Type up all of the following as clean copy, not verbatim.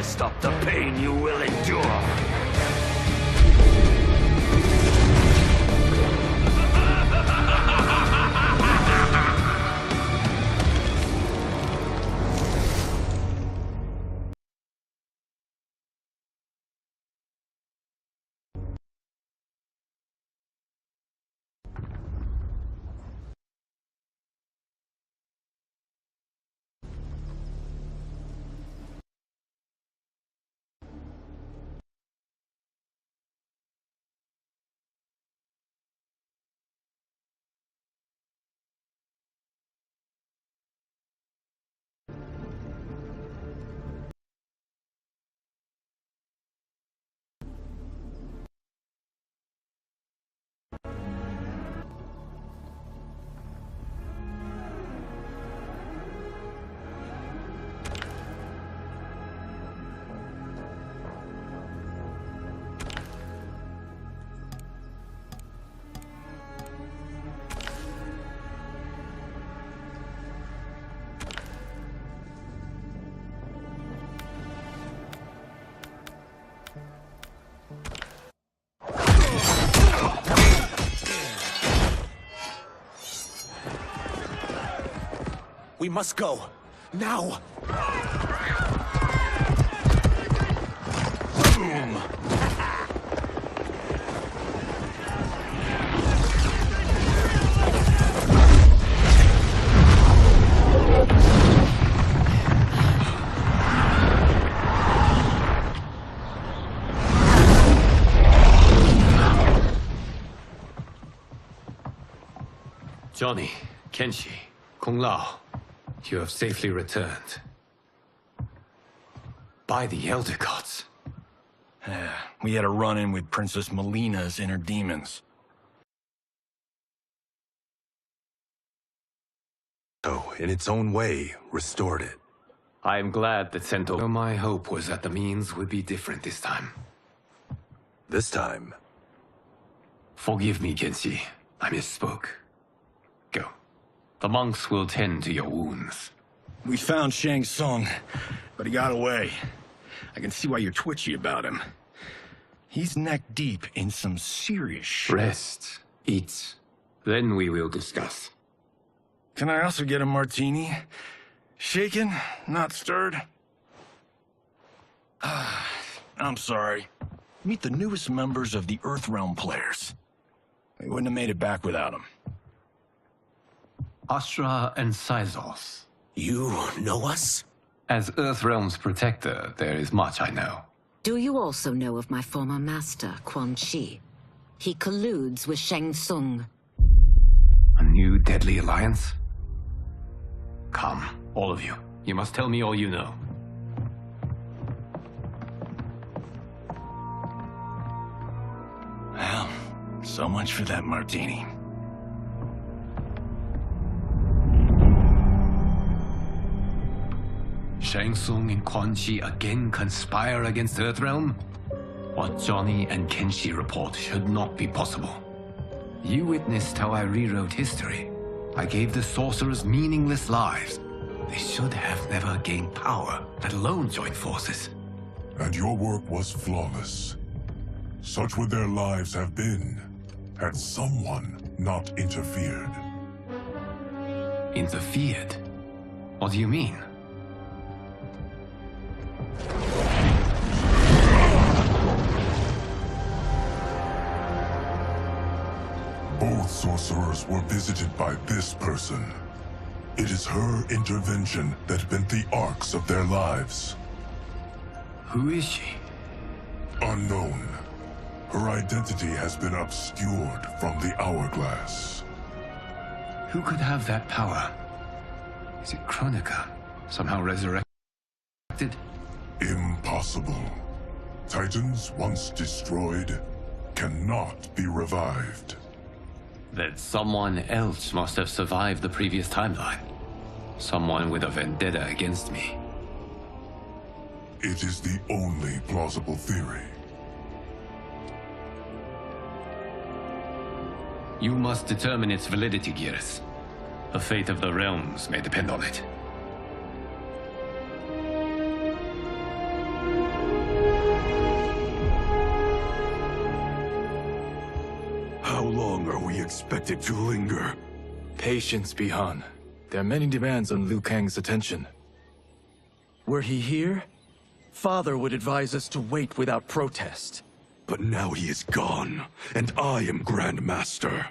to stop the pain you will endure. We must go. Now! Boom! Johnny, Kenshi, Kung Lao, you have safely returned. By the Elder Gods. We had a run-in with Princess Melina's inner demons. So, in its own way, restored it. I am glad that Sento... Though my hope was that the means would be different this time. This time, Forgive me, Kenshi. I misspoke. Go. The monks will tend to your wounds. We found Shang Tsung, but he got away. I can see why you're twitchy about him. He's neck-deep in some serious shit. Rest. Eat. Then we will discuss. Can I also get a martini? Shaken, not stirred? I'm sorry. Meet the newest members of the Earthrealm players. We wouldn't have made it back without them. Astra and Syzos. You know us? As Earthrealm's protector, there is much I know. Do you also know of my former master, Quan Chi? He colludes with Shang Tsung. A new deadly alliance? Come, all of you. You must tell me all you know. Well, so much for that martini. Shang Tsung and Quan Chi again conspire against Earthrealm? What Johnny and Kenshi report should not be possible. You witnessed how I rewrote history. I gave the sorcerers meaningless lives. They should have never gained power, let alone joined forces. And your work was flawless. Such would their lives have been, had someone not interfered. Interfered? What do you mean? Both sorcerers were visited by this person. It is her intervention that bent the arcs of their lives. Who is she? Unknown. Her identity has been obscured from the hourglass. Who could have that power? Is it Kronika? Somehow resurrected? Impossible. Titans once destroyed cannot be revived. Then someone else must have survived the previous timeline. Someone with a vendetta against me. It is the only plausible theory. You must determine its validity, Geras. The fate of the realms may depend on it. we expected to linger? Patience, Bihan. There are many demands on Liu Kang's attention. Were he here, Father would advise us to wait without protest. But now he is gone, and I am Grand Master.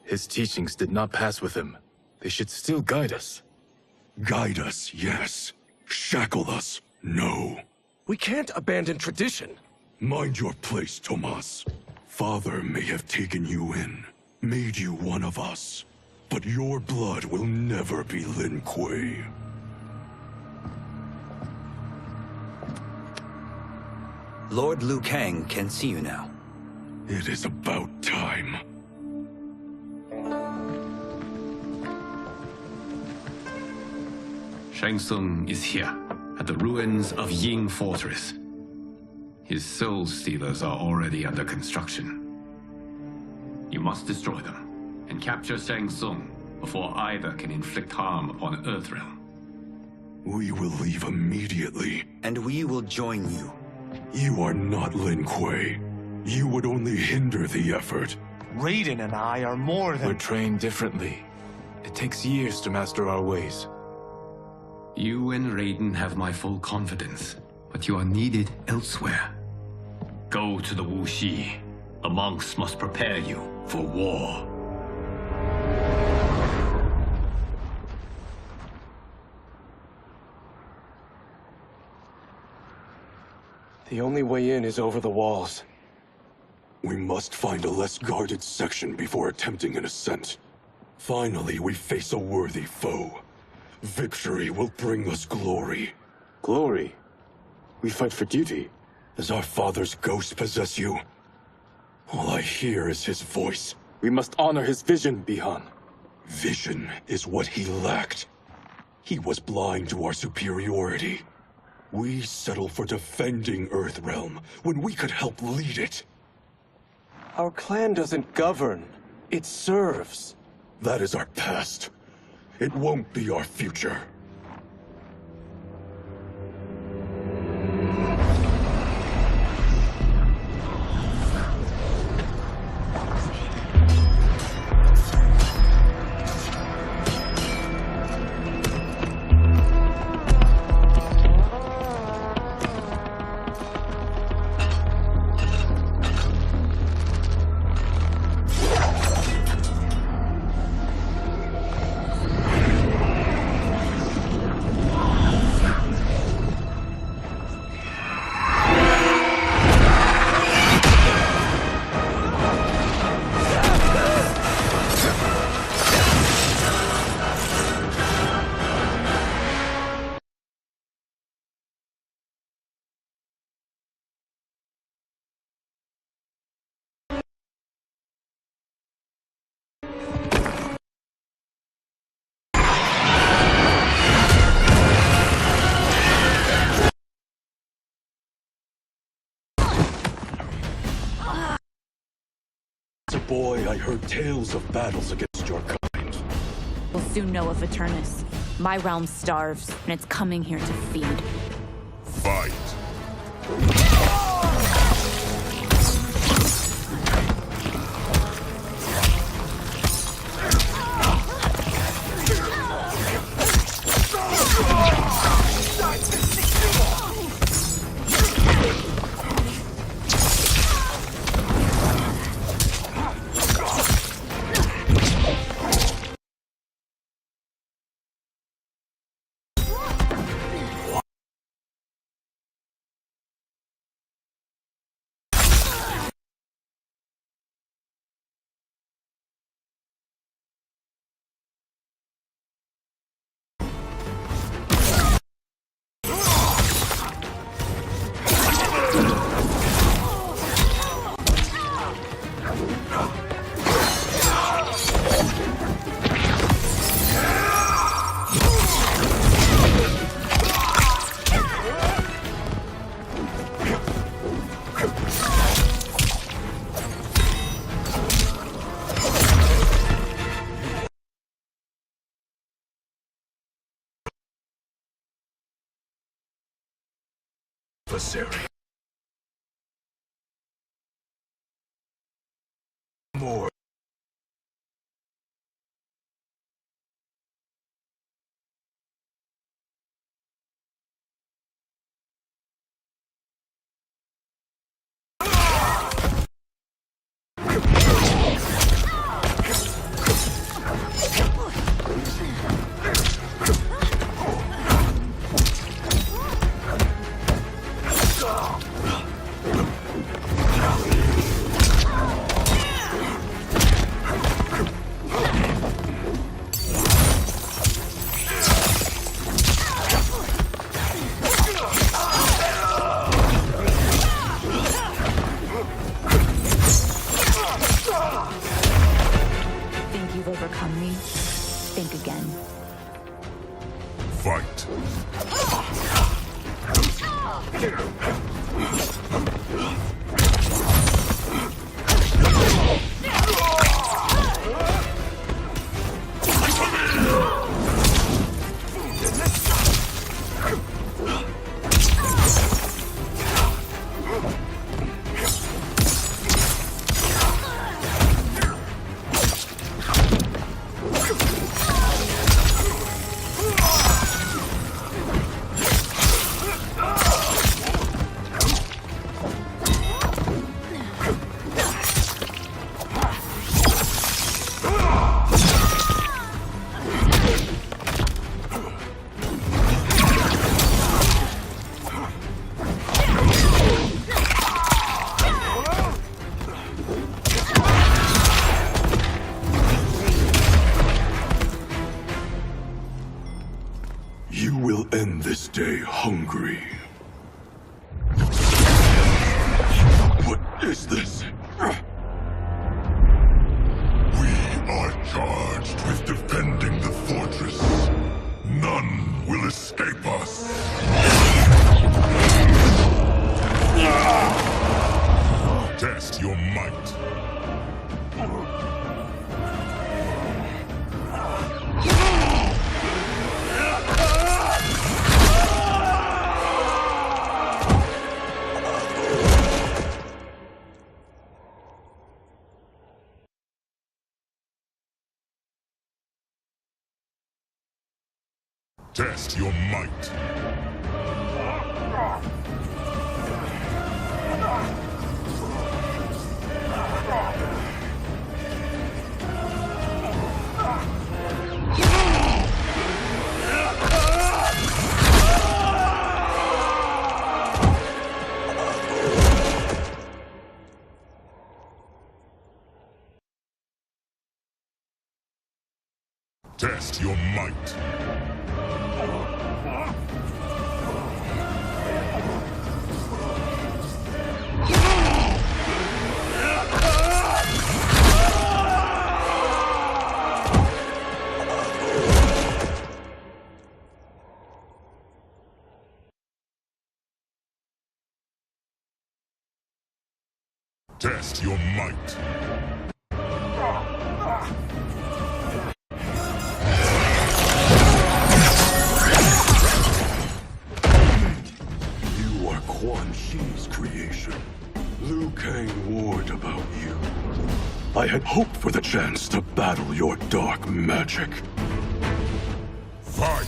His teachings did not pass with him. They should still guide us. Guide us, yes. Shackle us, no. We can't abandon tradition. Mind your place, Tomas. Father may have taken you in, made you one of us. But your blood will never be Lin Kuei. Lord Liu Kang can see you now. It is about time. Shang Tsung is here, at the ruins of Ying Fortress. His soul stealers are already under construction. You must destroy them, and capture Shang Tsung before either can inflict harm upon Earthrealm. We will leave immediately. And we will join you. You are not Lin Kuei. You would only hinder the effort. Raiden and I are more We're trained differently. It takes years to master our ways. You and Raiden have my full confidence, but you are needed elsewhere. Go to the Wuxi. The monks must prepare you for war. The only way in is over the walls. We must find a less guarded section before attempting an ascent. Finally, we face a worthy foe. Victory will bring us glory. Glory. We fight for duty. Does our father's ghost possess you? All I hear is his voice. We must honor his vision, Bihan. Vision is what he lacked. He was blind to our superiority. We settle for defending Earthrealm when we could help lead it. Our clan doesn't govern. It serves. That is our past. It won't be our future. As a boy, I heard tales of battles against your kind. We'll soon know of Eternus. My realm starves, and it's coming here to feed. Fight! Adversary. More. you've overcome me, think again. Fight. You will end this day hungry. What is this? We are charged with defending the fortress. None will escape us. Test your might. Test your might. Test your might. Test your might. You are Quan Chi's creation. Liu Kang warned about you. I had hoped for the chance to battle your dark magic. Fight!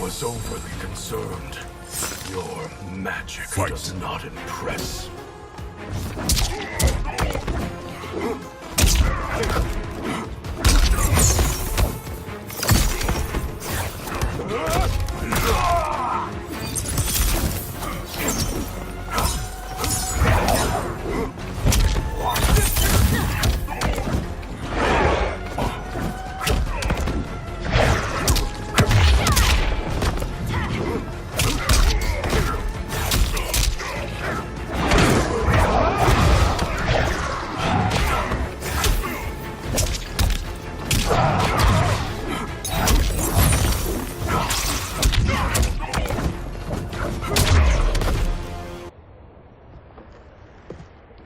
Was overly concerned. Your magic does not impress.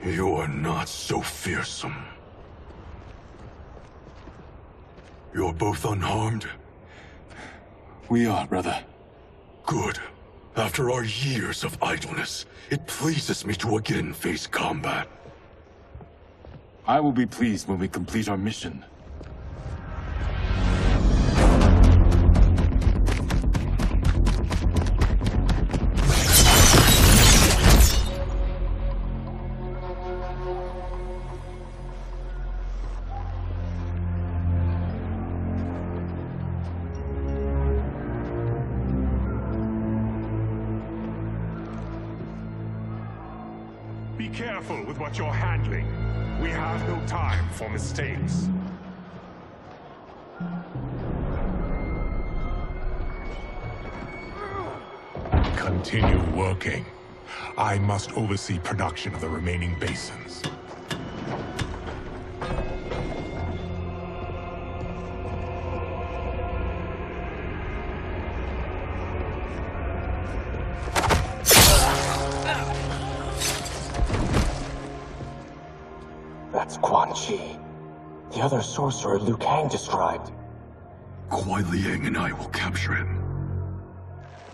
You're not so fearsome. You're both unharmed? We are, brother. Good. After our years of idleness, it pleases me to again face combat. I will be pleased when we complete our mission. careful with what you're handling. We have no time for mistakes. Continue working. I must oversee production of the remaining basins. That's Quan Chi. The other sorcerer Liu Kang described. Kuai Liang and I will capture him.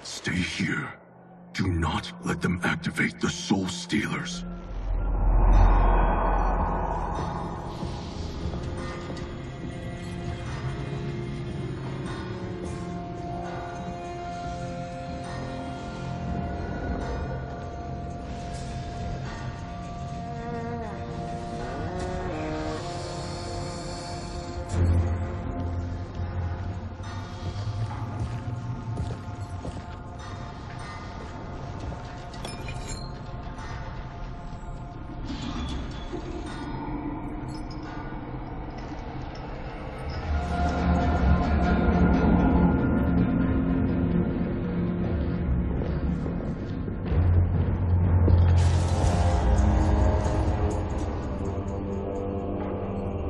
Stay here. Do not let them activate the Soul Stealers.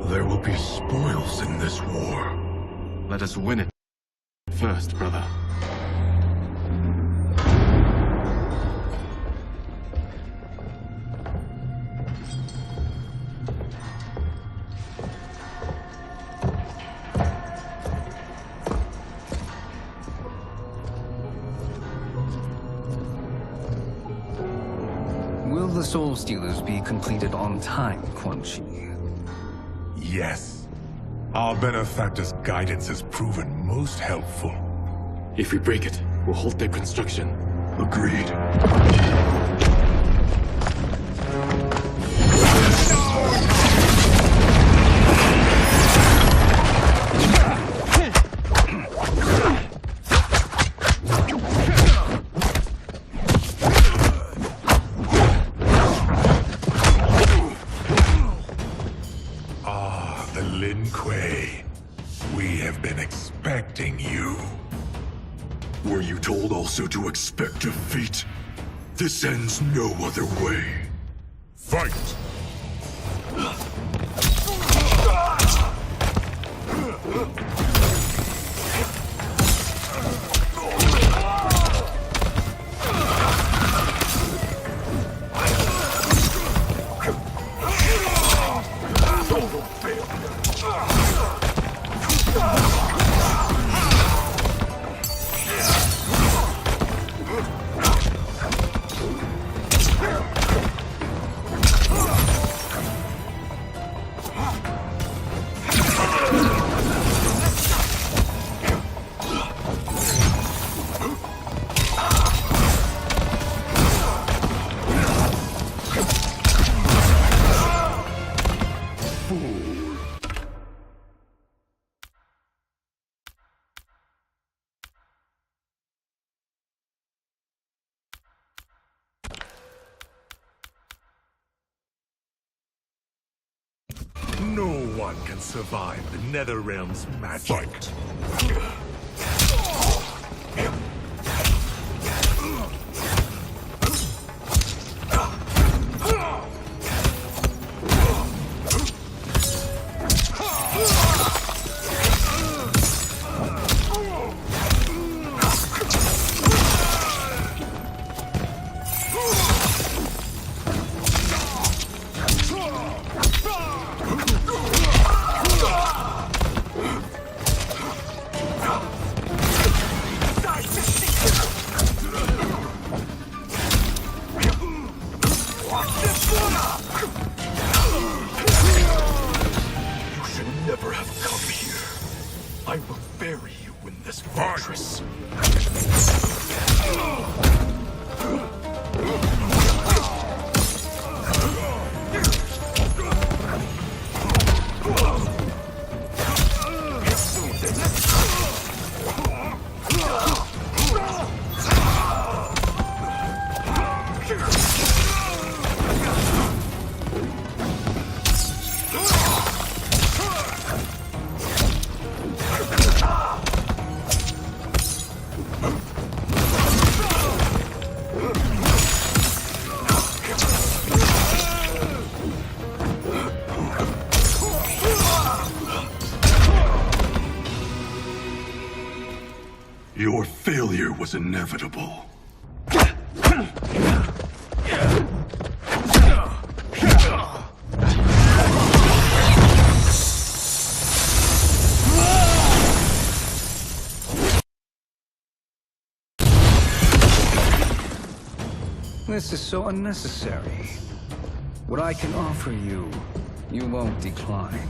There will be spoils in this war. Let us win it first, brother. Will the Soul Stealers be completed on time, Quan Chi? Yes. Our benefactor's guidance has proven most helpful. If we break it, we'll halt their construction. Agreed. We have been expecting you. Were you told also to expect defeat? This ends no other way. Fight! No one can survive the Netherrealm's magic. Fight! Never have come here. I will bury you in this fortress. Your failure was inevitable. This is so unnecessary. What I can offer you, you won't decline.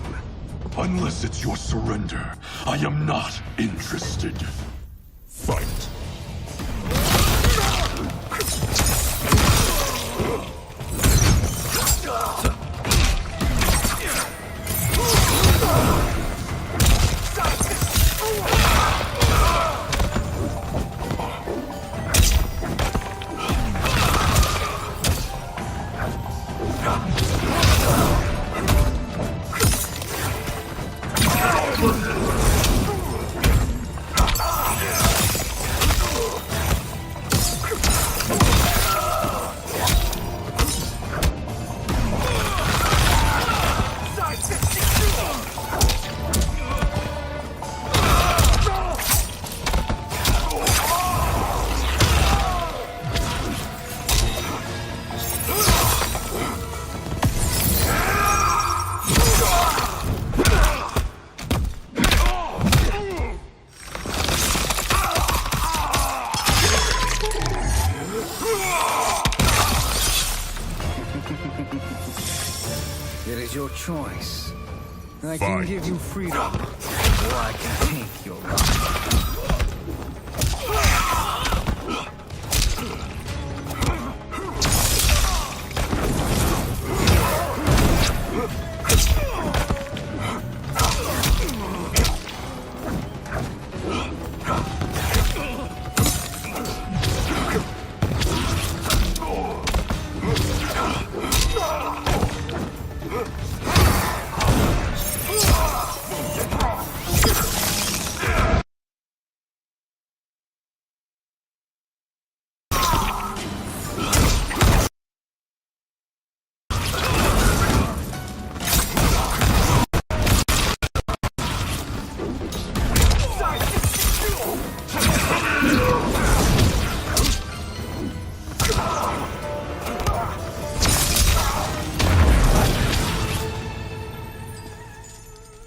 Unless it's your surrender, I am not interested. Fight. It is your choice. I Fight. can give you freedom, or I can take your life.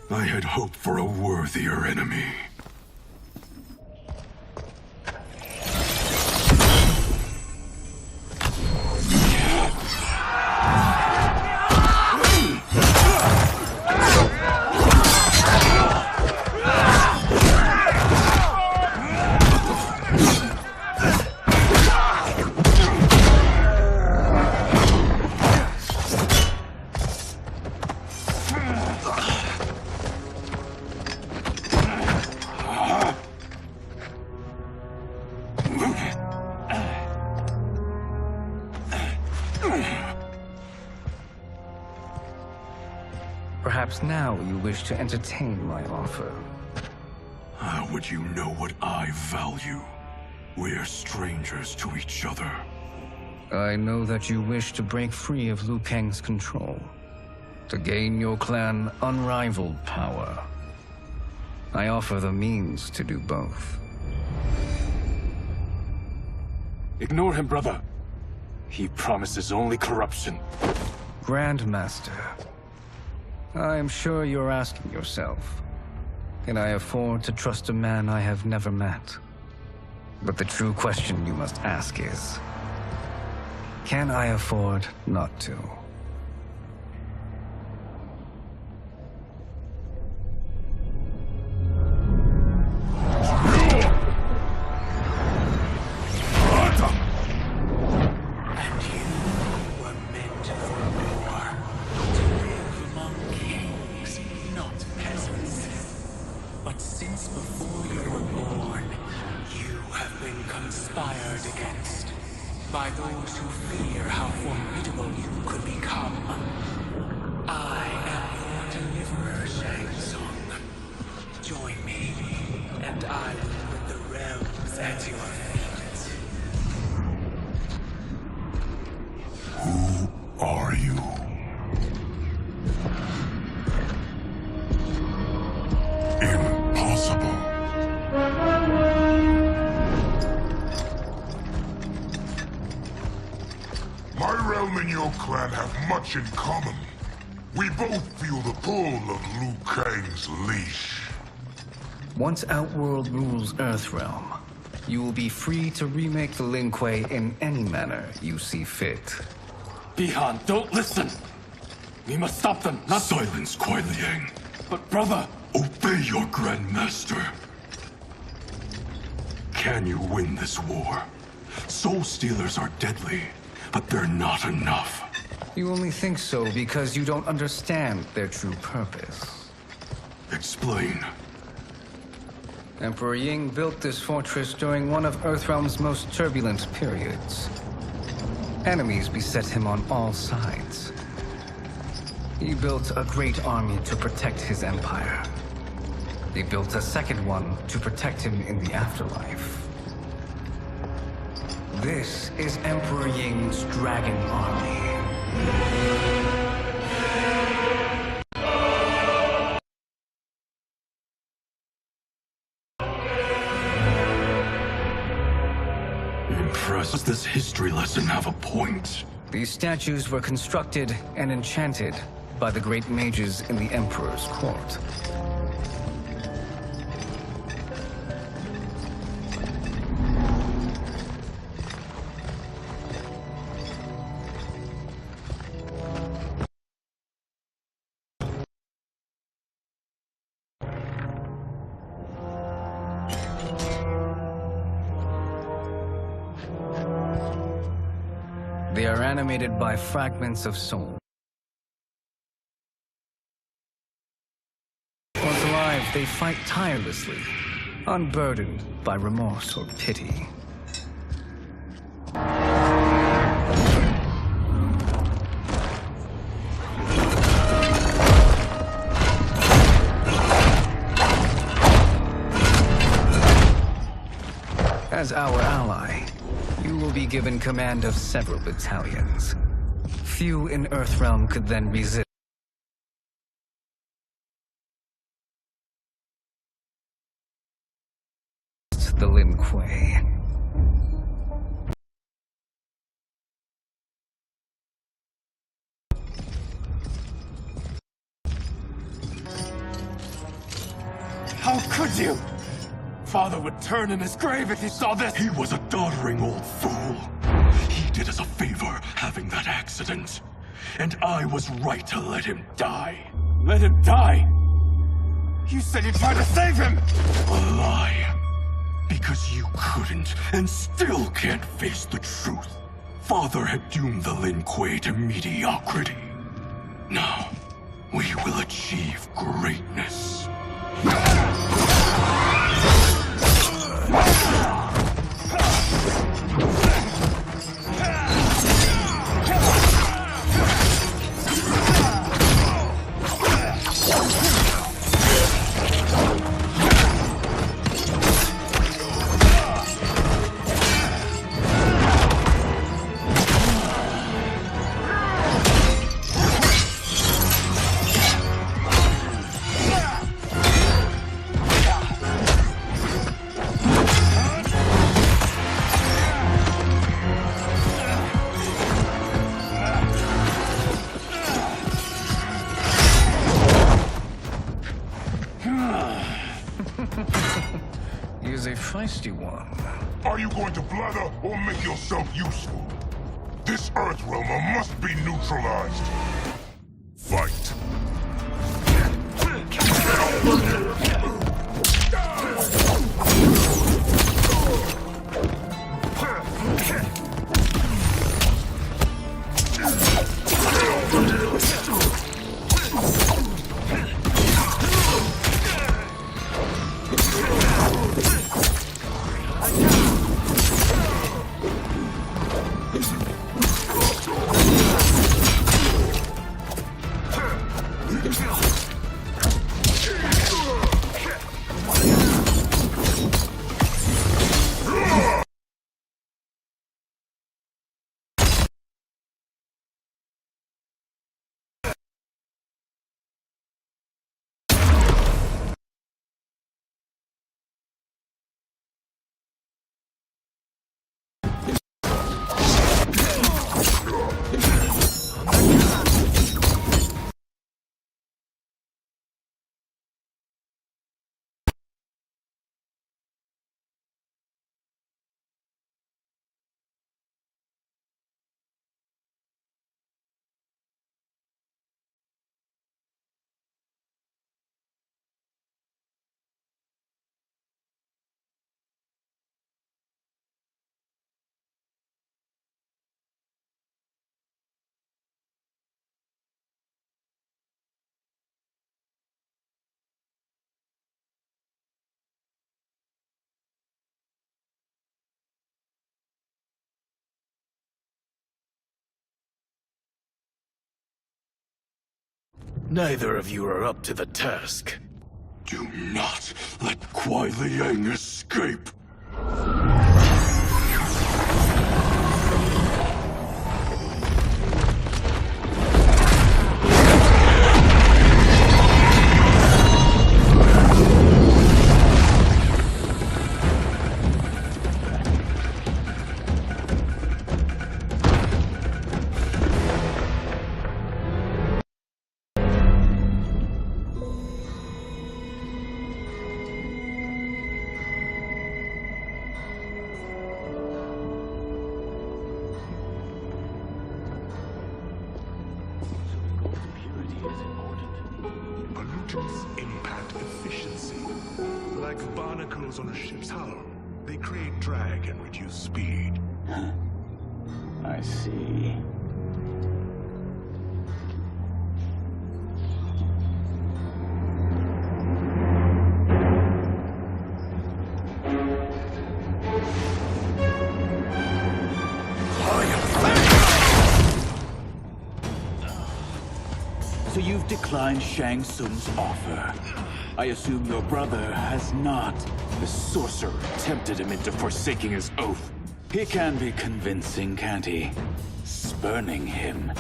I had hoped for a worthier enemy. Perhaps now you wish to entertain my offer. How would you know what I value? We're strangers to each other. I know that you wish to break free of Liu Kang's control, to gain your clan unrivaled power. I offer the means to do both. Ignore him, brother. He promises only corruption. Grandmaster, I am sure you're asking yourself, can I afford to trust a man I have never met? But the true question you must ask is, can I afford not to? By those who fear how formidable you could become. I am your deliverer, Shang Tsung. Join me, and I will put the realms at your feet. Who are you? Impossible. your clan have much in common. We both feel the pull of Liu Kang's leash. Once Outworld rules Earthrealm, you will be free to remake the Lin Kuei in any manner you see fit. Bihan, don't listen! We must stop them, not— Silence, Kuai Liang. But brother— Obey your Grandmaster. Can you win this war? Soul Stealers are deadly, but they're not enough. You only think so because you don't understand their true purpose. Explain. Emperor Ying built this fortress during one of Earthrealm's most turbulent periods. Enemies beset him on all sides. He built a great army to protect his empire. He built a second one to protect him in the afterlife. This is Emperor Ying's Dragon Army. Impressed. Does this history lesson have a point? These statues were constructed and enchanted by the great mages in the Emperor's court. They are animated by fragments of soul. Once alive, they fight tirelessly, unburdened by remorse or pity. As our ally, you will be given command of several battalions. Few in Earthrealm could then resist the Lin Kuei. How could you? Father would turn in his grave if he saw this! He was a doddering old fool. He did us a favor having that accident. And I was right to let him die. Let him die? You said you tried to save him! A lie. Because you couldn't and still can't face the truth. Father had doomed the Lin Kuei to mediocrity. Now, we will achieve greatness. He is a feisty one. Are you going to blather or make yourself useful? This Earthrealmer must be neutralized. Fight. Neither of you are up to the task. Do not let Kuai Liang escape! Pollutants impact efficiency. Like barnacles on a ship's hull, they create drag and reduce speed. I see. So you've declined Shang Tsung's offer. I assume your brother has not. The sorcerer tempted him into forsaking his oath. He can be convincing, can't he? Spurning him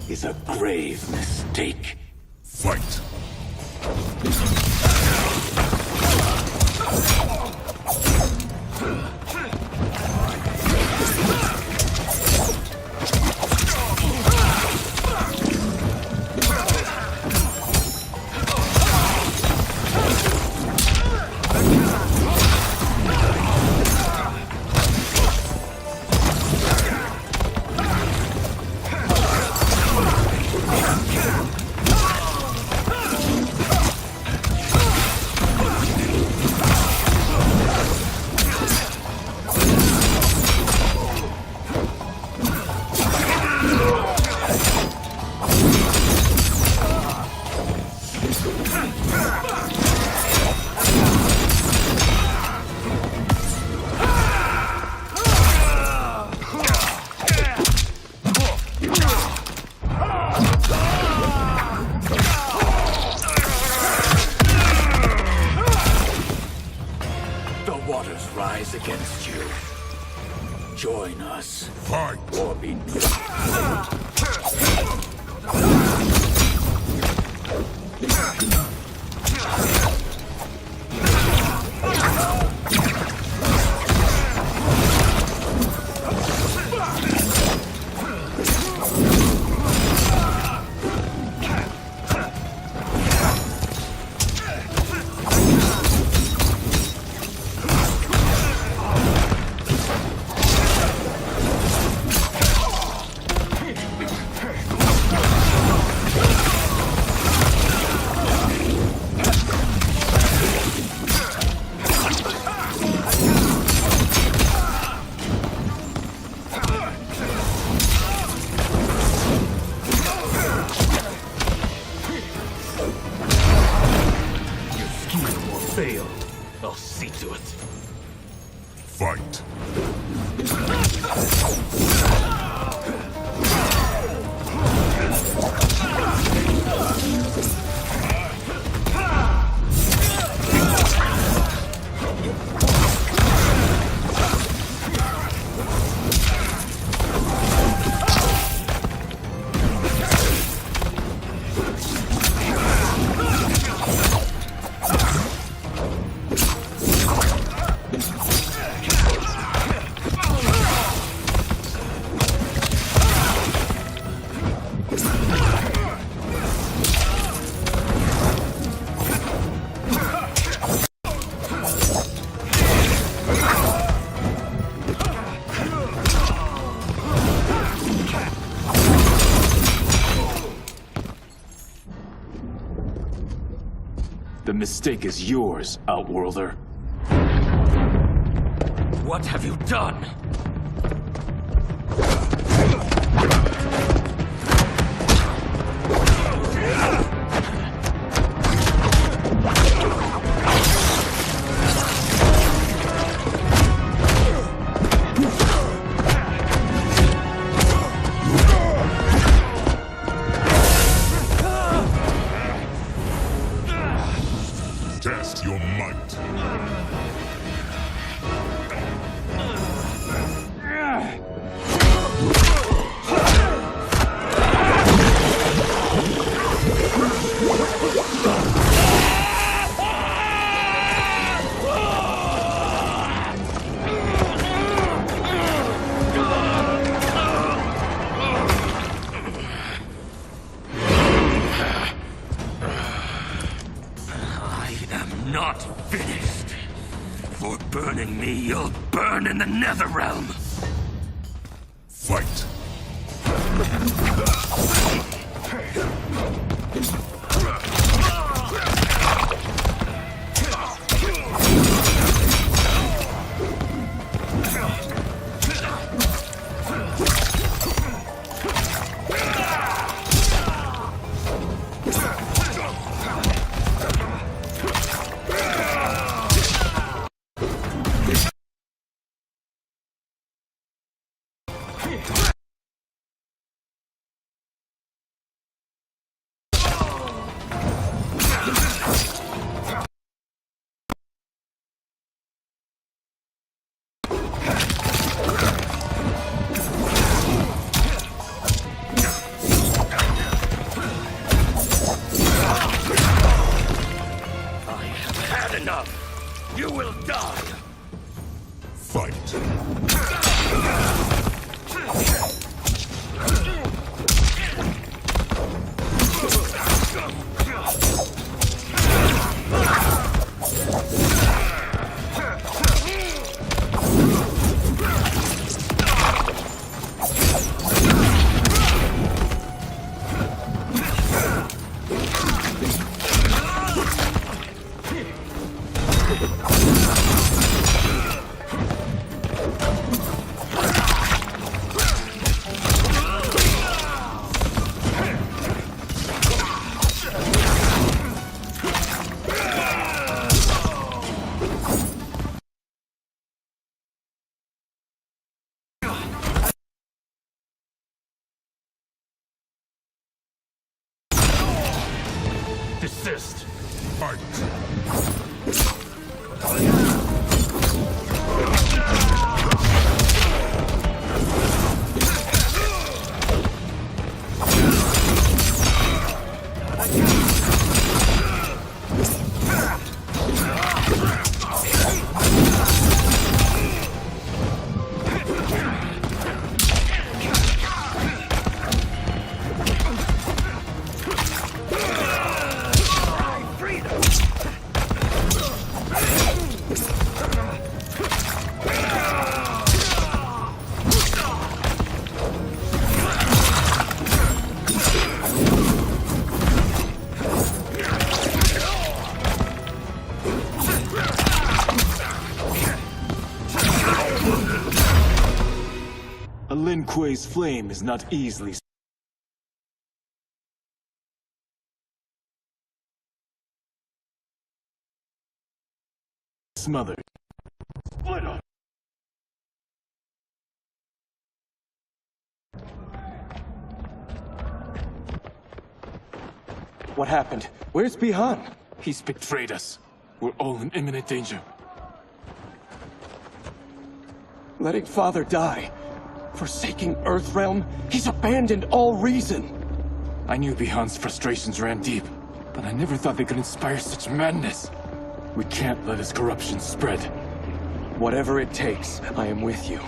is a grave mistake. Fight! Rise against you. Join us. Fight! Or be fail. I'll see to it. Fight. The mistake is yours, Outworlder. What have you done? Harming me, you'll burn in the Netherrealm! Fight! You will die! Fight! Desist! Fight! A Lin Kuei's flame is not easily smothered. Split up! What happened? Where's Bihan? He's betrayed us. We're all in imminent danger. Letting Father die. Forsaking Earthrealm. He's abandoned all reason. I knew Bihan's frustrations ran deep, but I never thought they could inspire such madness. We can't let his corruption spread. Whatever it takes, I am with you.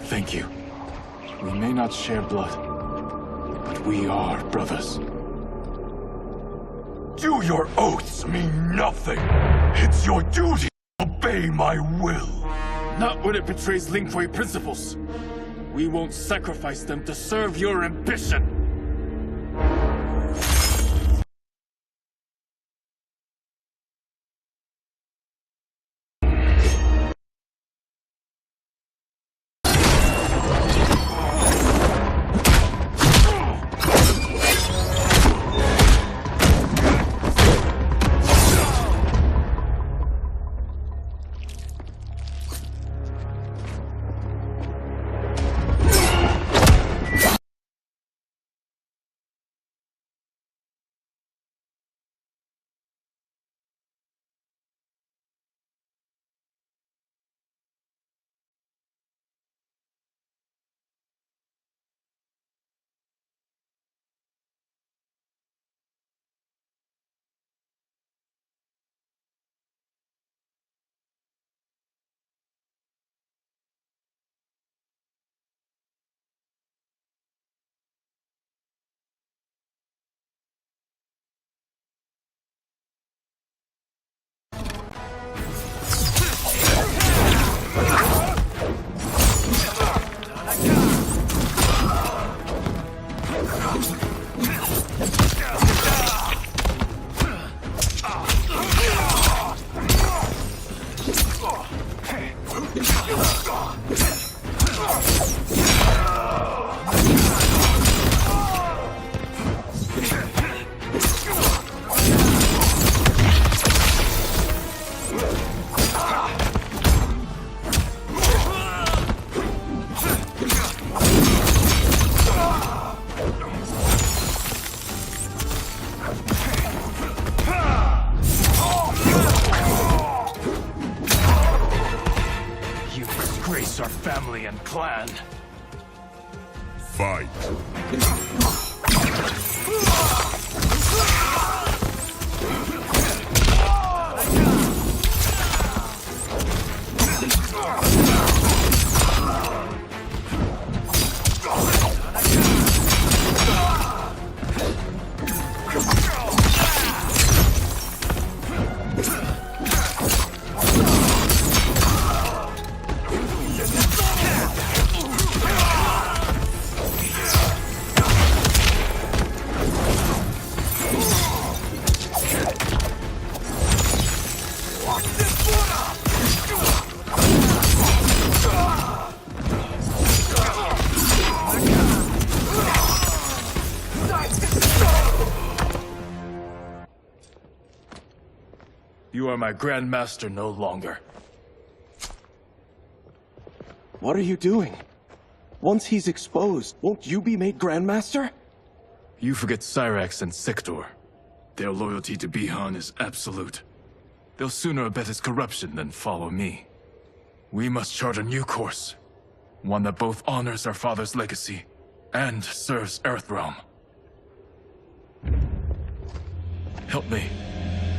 Thank you. We may not share blood, but we are brothers. Do your oaths mean nothing? It's your duty to obey my will. Not when it betrays Lin Kuei principles. We won't sacrifice them to serve your ambition. You disgrace our family and clan. Fight. You are my Grandmaster no longer. What are you doing? Once he's exposed, won't you be made Grandmaster? You forget Cyrax and Sector. Their loyalty to Bihan is absolute. They'll sooner abet his corruption than follow me. We must chart a new course. One that both honors our father's legacy and serves Earthrealm. Help me.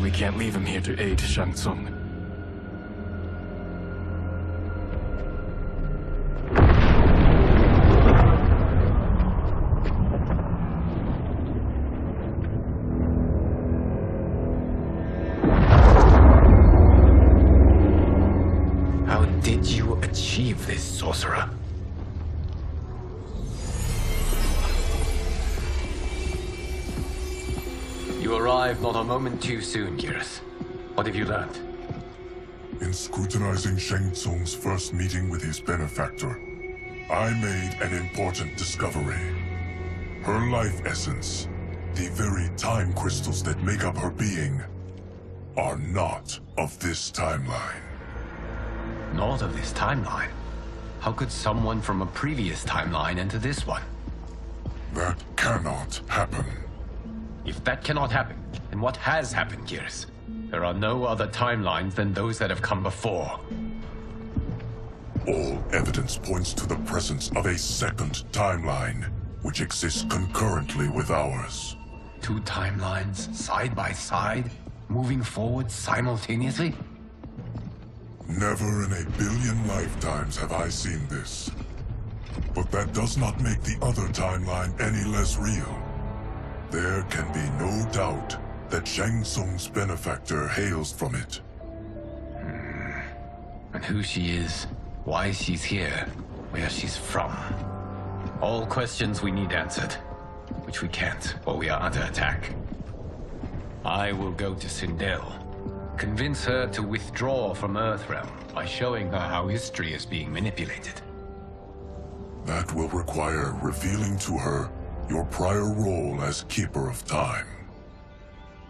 We can't leave him here to aid Shang Tsung. How did you achieve this, sorcerer? You arrived not a moment too soon, Geras. What have you learned? In scrutinizing Shang Tsung's first meeting with his benefactor, I made an important discovery. Her life essence, the very time crystals that make up her being, are not of this timeline. Not of this timeline? How could someone from a previous timeline enter this one? That cannot happen. If that cannot happen, then what has happened, Geras? There are no other timelines than those that have come before. All evidence points to the presence of a second timeline, which exists concurrently with ours. Two timelines, side by side, moving forward simultaneously? Never in a billion lifetimes have I seen this. But that does not make the other timeline any less real. There can be no doubt that Shang Tsung's benefactor hails from it. And who she is, why she's here, where she's from. All questions we need answered, which we can't while we are under attack. I will go to Sindel, convince her to withdraw from Earthrealm by showing her how history is being manipulated. That will require revealing to her your prior role as Keeper of Time.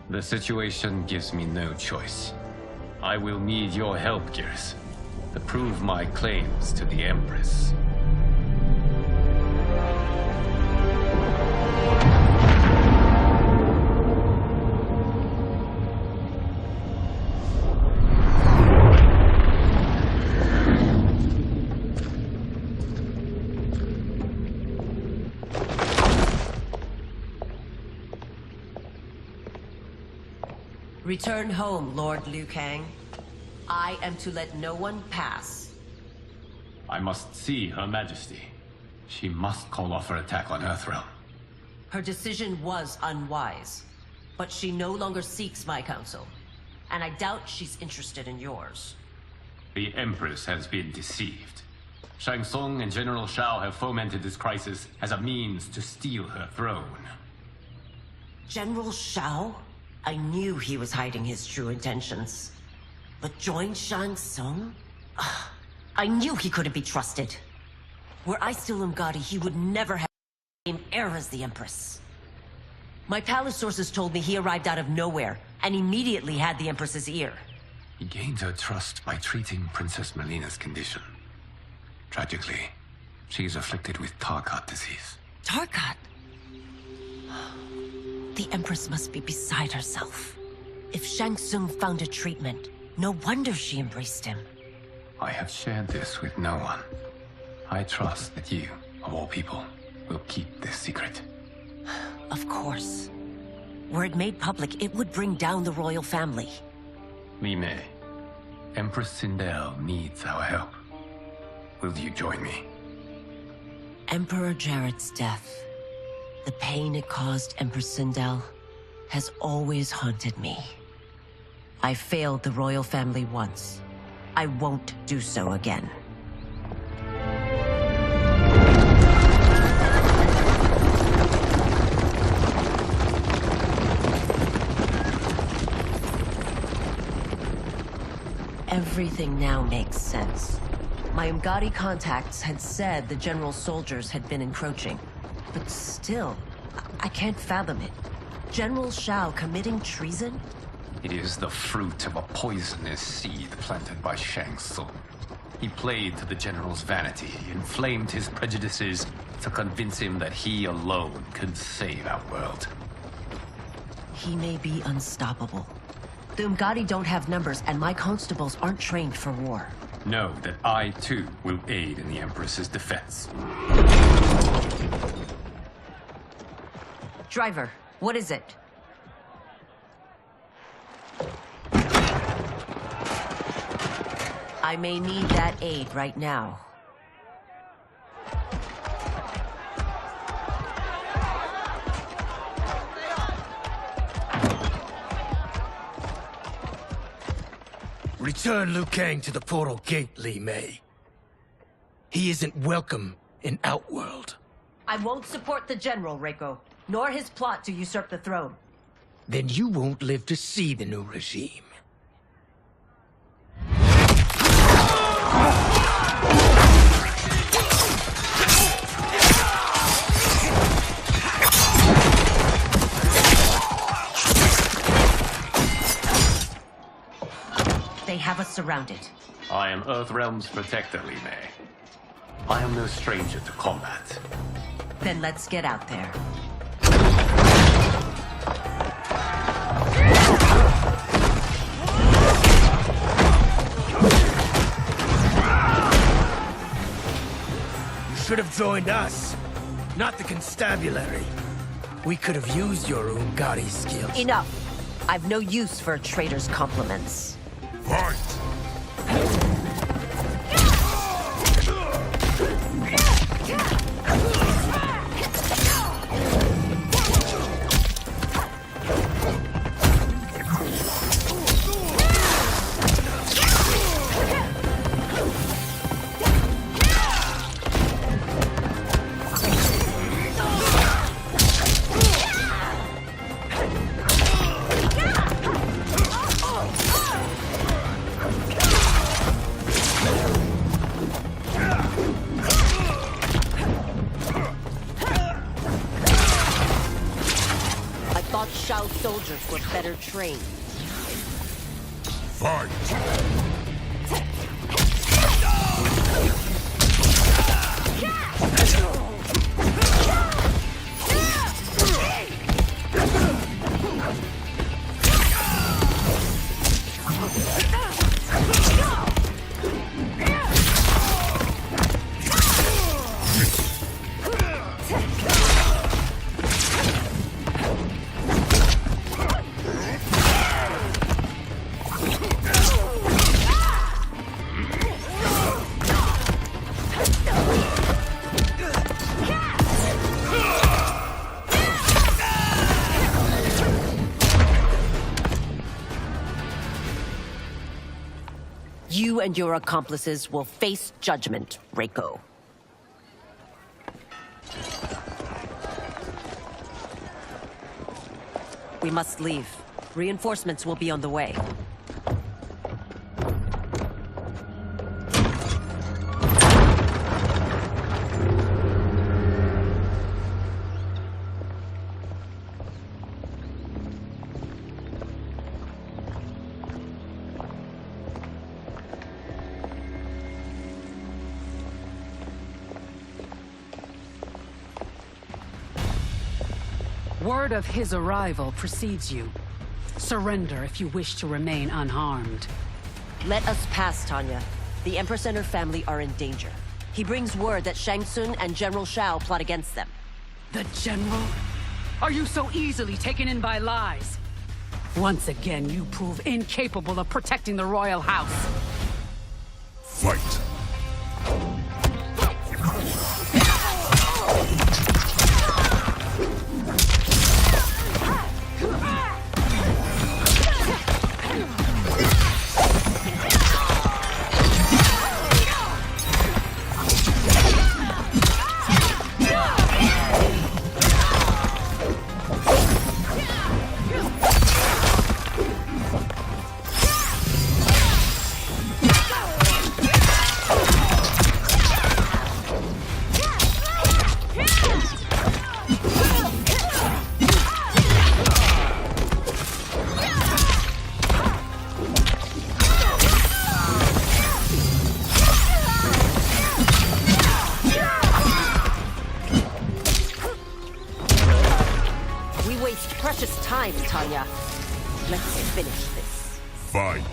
The situation gives me no choice. I will need your help, Geras, to prove my claims to the Empress. Return home, Lord Liu Kang. I am to let no one pass. I must see Her Majesty. She must call off her attack on Earthrealm. Her decision was unwise, but she no longer seeks my counsel, and I doubt she's interested in yours. The Empress has been deceived. Shang Tsung and General Shao have fomented this crisis as a means to steal her throne. General Shao? I knew he was hiding his true intentions. But join Shang Tsung? I knew he couldn't be trusted. Were I still Umgadi, he would never have the same heir as the Empress. My palace sources told me he arrived out of nowhere, and immediately had the Empress's ear. He gained her trust by treating Princess Melina's condition. Tragically, she is afflicted with Tarkat disease. Tarkat? The Empress must be beside herself. If Shang Tsung found a treatment, no wonder she embraced him. I have shared this with no one. I trust that you, of all people, will keep this secret. Of course. Were it made public, it would bring down the royal family. Li Mei, Empress Sindel needs our help. Will you join me? Emperor Jarrett's death, the pain it caused Empress Sindel, has always haunted me. I failed the royal family once. I won't do so again. Everything now makes sense. My Umgadi contacts had said the general's soldiers had been encroaching. But still, I can't fathom it. General Shao committing treason? It is the fruit of a poisonous seed planted by Shang Tsung. He played to the general's vanity, inflamed his prejudices to convince him that he alone could save our world. He may be unstoppable. The Umgadi don't have numbers, and my constables aren't trained for war. Know that I, too, will aid in the Empress's defense. Driver, what is it? I may need that aid right now. Return Liu Kang to the portal gate, Li Mei. He isn't welcome in Outworld. I won't support the general, Reiko, nor his plot to usurp the throne. Then you won't live to see the new regime. They have us surrounded. I am Earthrealm's protector, Li Mei. I am no stranger to combat. Then let's get out there. You should have joined us, not the constabulary. We could have used your Umgadi skills. Enough! I've no use for a traitor's compliments. Fight! Shao's soldiers were better trained. Fight! You and your accomplices will face judgment, Reiko. We must leave. Reinforcements will be on the way. Word of his arrival precedes you. Surrender if you wish to remain unharmed. Let us pass, Tanya. The Empress and her family are in danger. He brings word that Shang Tsung and General Shao plot against them. The General? Are you so easily taken in by lies? Once again, you prove incapable of protecting the royal house. Fight! Precious time, Tanya. Let's finish this. Fight!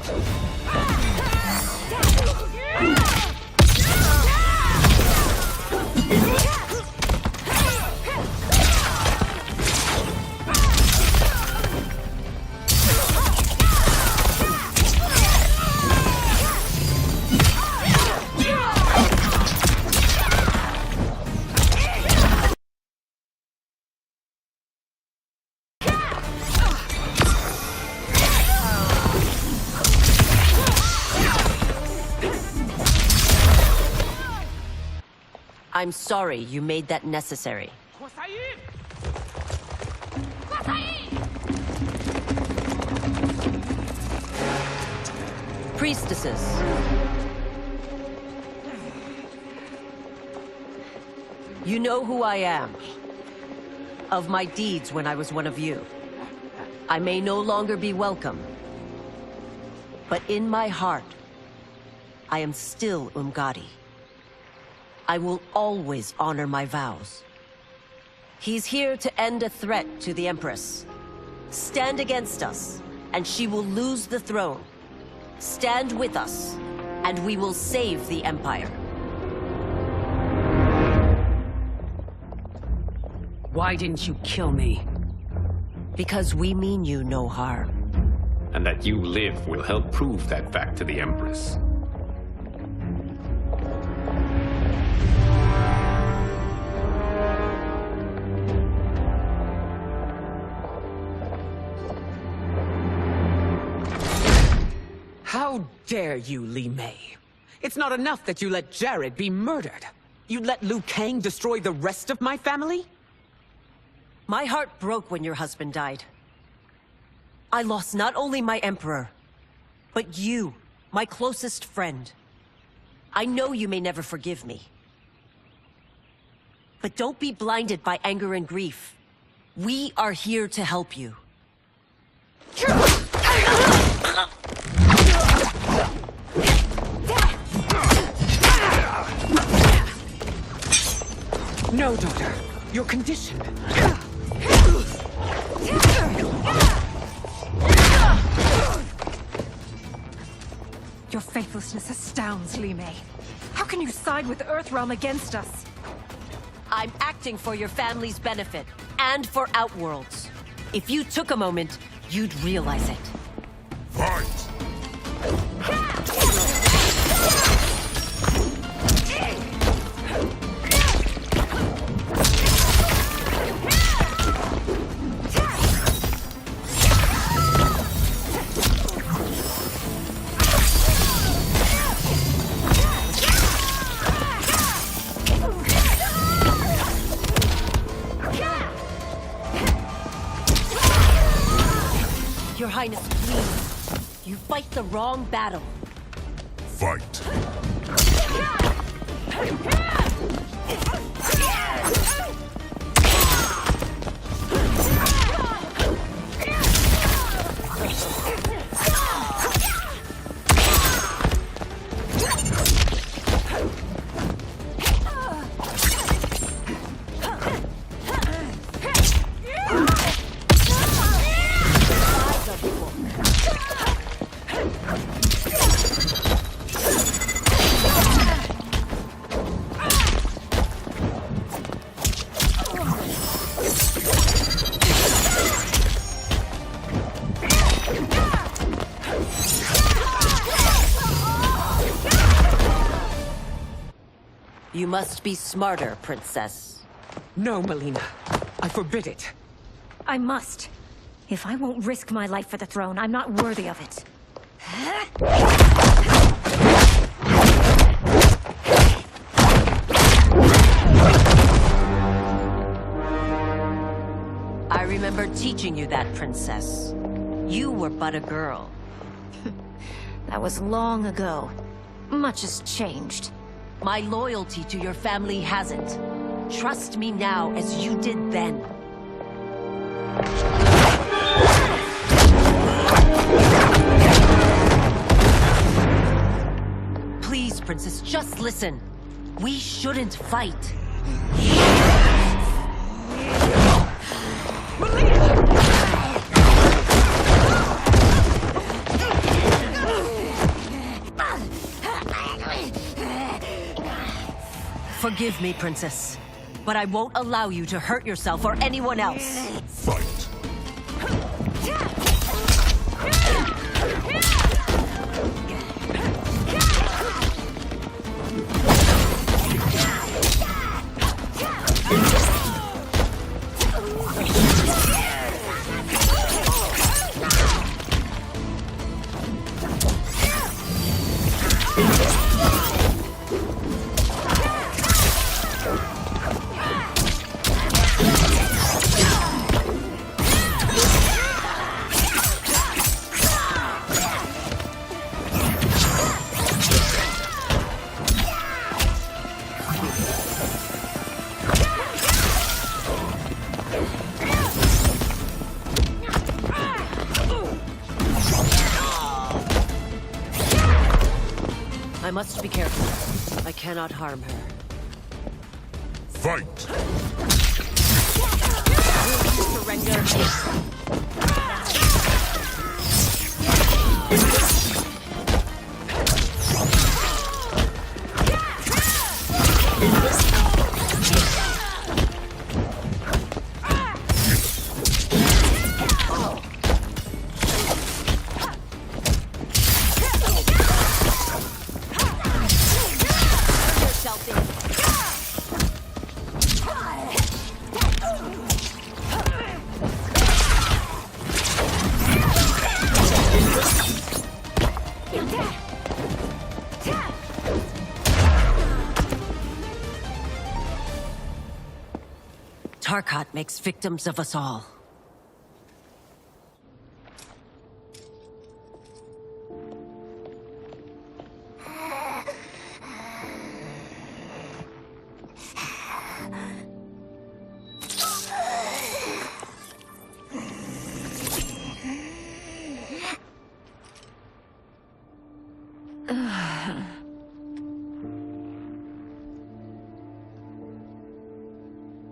I'm sorry you made that necessary. Priestesses. You know who I am. Of my deeds when I was one of you. I may no longer be welcome. But in my heart, I am still Umgadi. I will always honor my vows. He's here to end a threat to the Empress. Stand against us, and she will lose the throne. Stand with us, and we will save the Empire. Why didn't you kill me? Because we mean you no harm. And that you live will help prove that fact to the Empress. How dare you, Li Mei? It's not enough that you let Jared be murdered. You'd let Liu Kang destroy the rest of my family? My heart broke when your husband died. I lost not only my emperor, but you, my closest friend. I know you may never forgive me. But don't be blinded by anger and grief. We are here to help you. No, daughter. Your condition. Your faithlessness astounds, Li Mei. How can you side with Earthrealm against us? I'm acting for your family's benefit, and for Outworld's. If you took a moment, you'd realize it. Fight! Your Highness, please. You fight the wrong battle. Fight! You must be smarter, Princess. No, Melina. I forbid it. I must. If I won't risk my life for the throne, I'm not worthy of it. I remember teaching you that, Princess. You were but a girl. That was long ago. Much has changed. My loyalty to your family hasn't. Trust me now as you did then. Please, Princess, just listen. We shouldn't fight. Forgive me, Princess, but I won't allow you to hurt yourself or anyone else. Fight. I must be careful. I cannot harm her. Fight! Will you surrender? Tarkat makes victims of us all.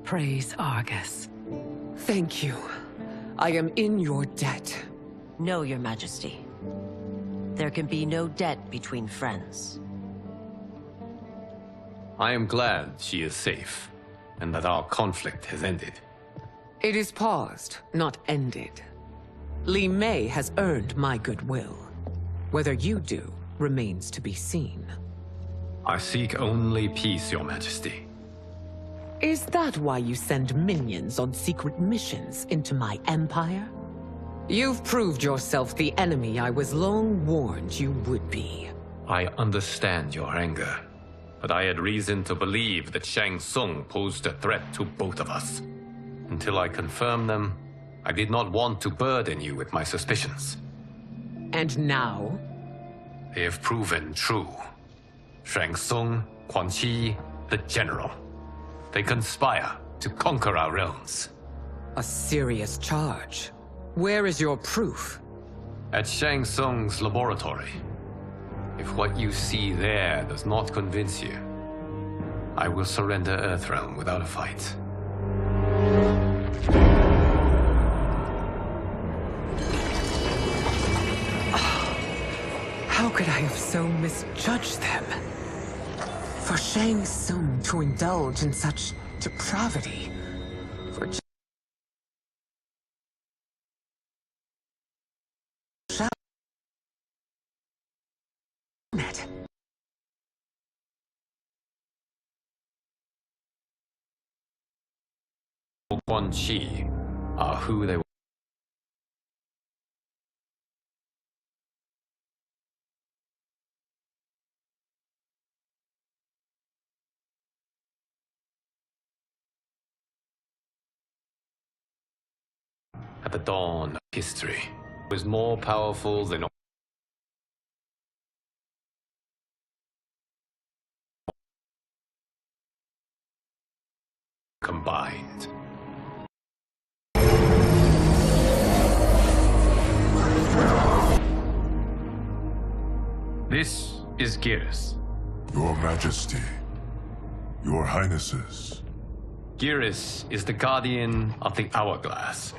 Praise Argus. Thank you. I am in your debt. No, Your Majesty. There can be no debt between friends. I am glad she is safe, and that our conflict has ended. It is paused, not ended. Li Mei has earned my goodwill. Whether you do remains to be seen. I seek only peace, Your Majesty. Is that why you send minions on secret missions into my empire? You've proved yourself the enemy I was long warned you would be. I understand your anger, but I had reason to believe that Shang Tsung posed a threat to both of us. Until I confirmed them, I did not want to burden you with my suspicions. And now? They have proven true. Shang Tsung, Quan Chi, the General. They conspire to conquer our realms. A serious charge. Where is your proof? At Shang Tsung's laboratory. If what you see there does not convince you, I will surrender Earthrealm without a fight. How could I have so misjudged them? For Shang Tsung to indulge in such depravity, for Quan Chi are who they were. At the dawn of history, was more powerful than combined. This is Geras. Your Majesty, Your Highnesses. Geras is the guardian of the Hourglass.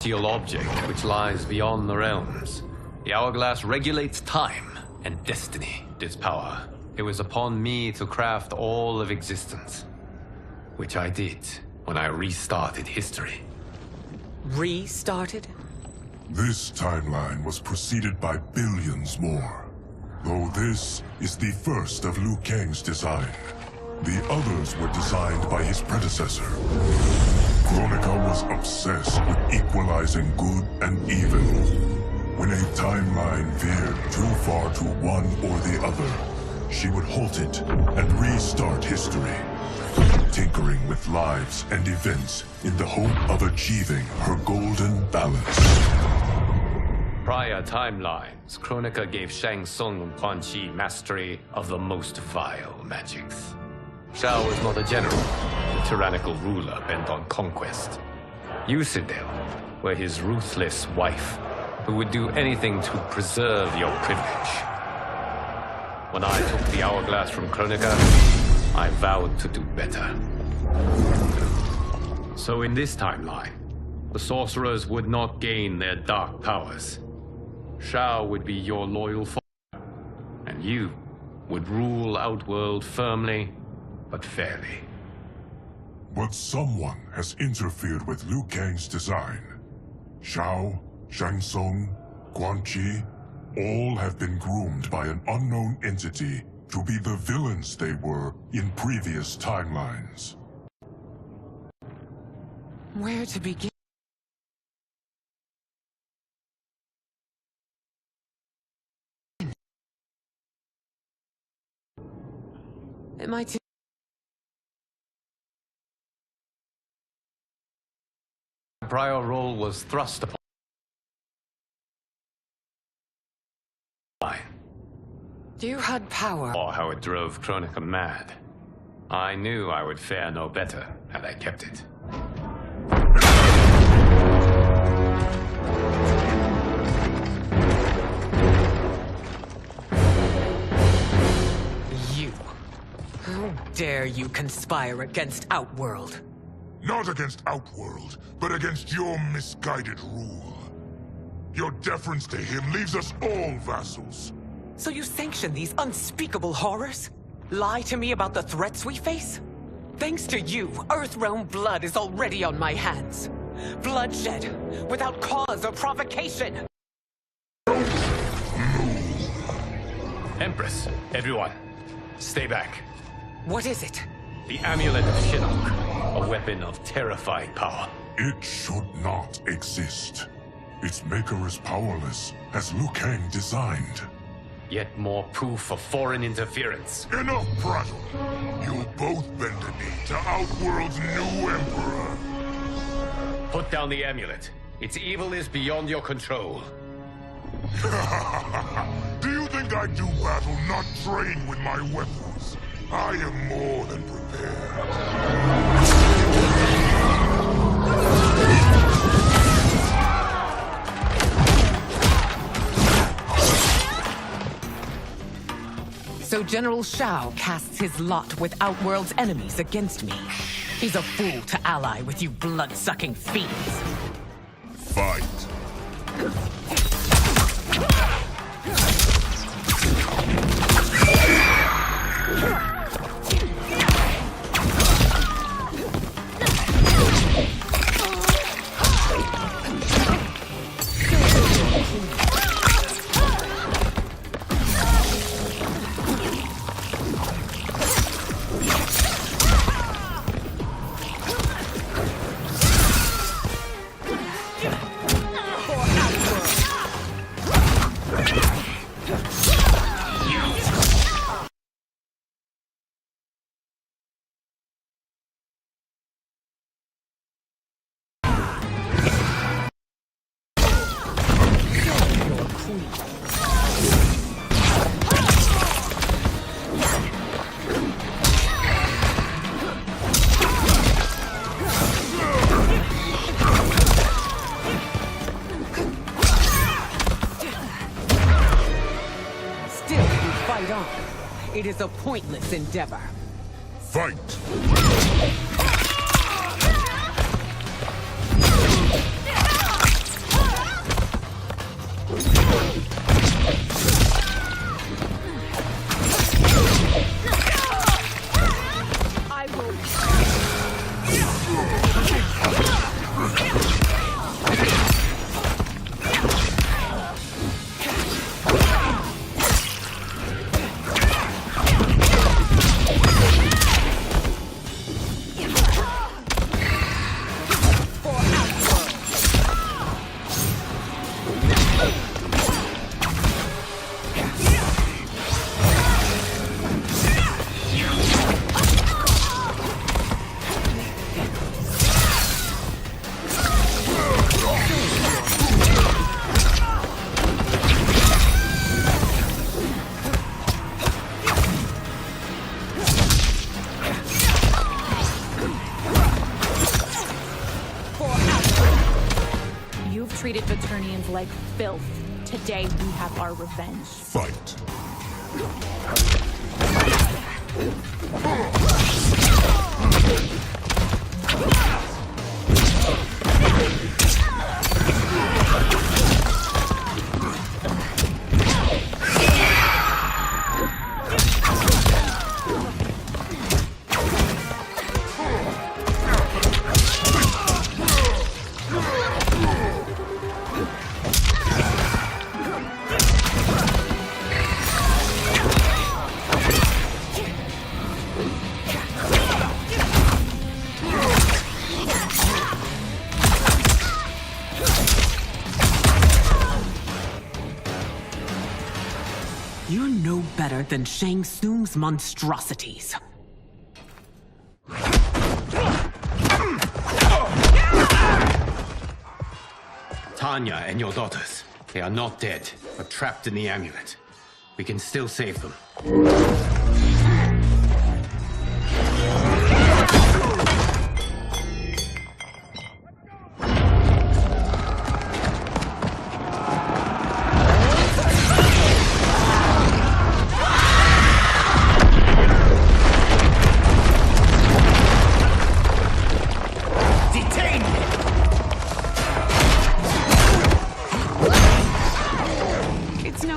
Celestial object which lies beyond the realms. The Hourglass regulates time and destiny. Its power. It was upon me to craft all of existence, which I did when I restarted history. Restarted? This timeline was preceded by billions more. Though this is the first of Liu Kang's design. The others were designed by his predecessor. Kronika was obsessed with equalizing good and evil. When a timeline veered too far to one or the other, she would halt it and restart history, tinkering with lives and events in the hope of achieving her golden balance. Prior timelines, Kronika gave Shang Tsung and Quan Chi mastery of the most vile magics. Shao was not a general, a tyrannical ruler bent on conquest. Yusidel were his ruthless wife, who would do anything to preserve your privilege. When I took the Hourglass from Kronika, I vowed to do better. So in this timeline, the sorcerers would not gain their dark powers. Shao would be your loyal follower, and you would rule Outworld firmly, but fairly. But someone has interfered with Liu Kang's design. Shao, Shang Tsung, Quan Chi, all have been groomed by an unknown entity to be the villains they were in previous timelines. Where to begin? Am I too... Prior role was thrust upon. You had power. Or how it drove Kronika mad. I knew I would fare no better had I kept it. You. How dare you conspire against Outworld? Not against Outworld, but against your misguided rule. Your deference to him leaves us all vassals. So you sanction these unspeakable horrors? Lie to me about the threats we face? Thanks to you, Earthrealm blood is already on my hands. Bloodshed, without cause or provocation. Empress, everyone, stay back. What is it? The Amulet of Shinnok, a weapon of terrifying power. It should not exist. Its maker is powerless, as Liu Kang designed. Yet more proof of foreign interference. Enough prattle! You'll both bend a knee to Outworld's new emperor. Put down the amulet. Its evil is beyond your control. Do you think I do battle not trained with my weapons? I am more than prepared. So General Shao casts his lot with Outworld's enemies against me. He's a fool to ally with you blood-sucking fiends. Fight. fight on. It is a pointless endeavor. Fight! I will. You've treated Vaternians like filth. Today we have our revenge. Fight! You're no better than Shang Tsung's monstrosities. Tanya and your daughters, they are not dead, but trapped in the amulet. We can still save them.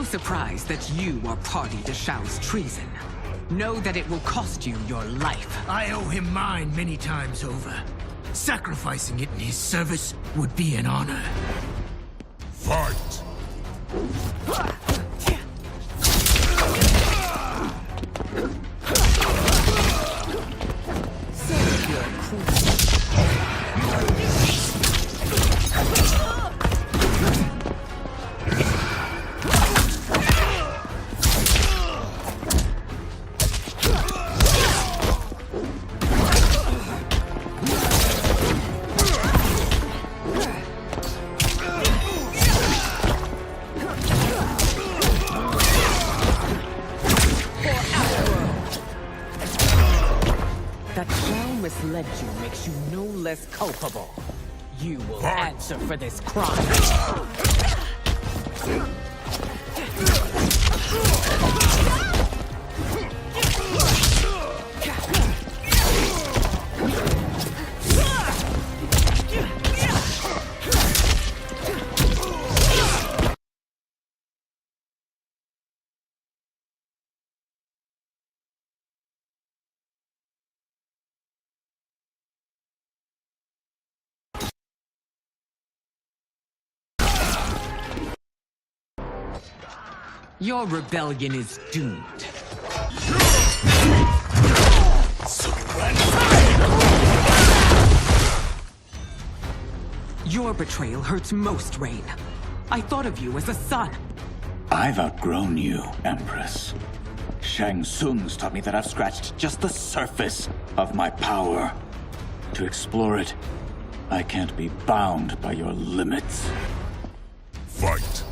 Surprise that you are party to Shao's treason. Know that it will cost you your life. I owe him mine many times over. Sacrificing it in his service would be an honor. Fight! That Shao misled you makes you no less culpable. You will answer for this crime. Your rebellion is doomed. Your betrayal hurts most, Rain. I thought of you as a son. I've outgrown you, Empress. Shang Tsung's taught me that I've scratched just the surface of my power. To explore it, I can't be bound by your limits. Fight!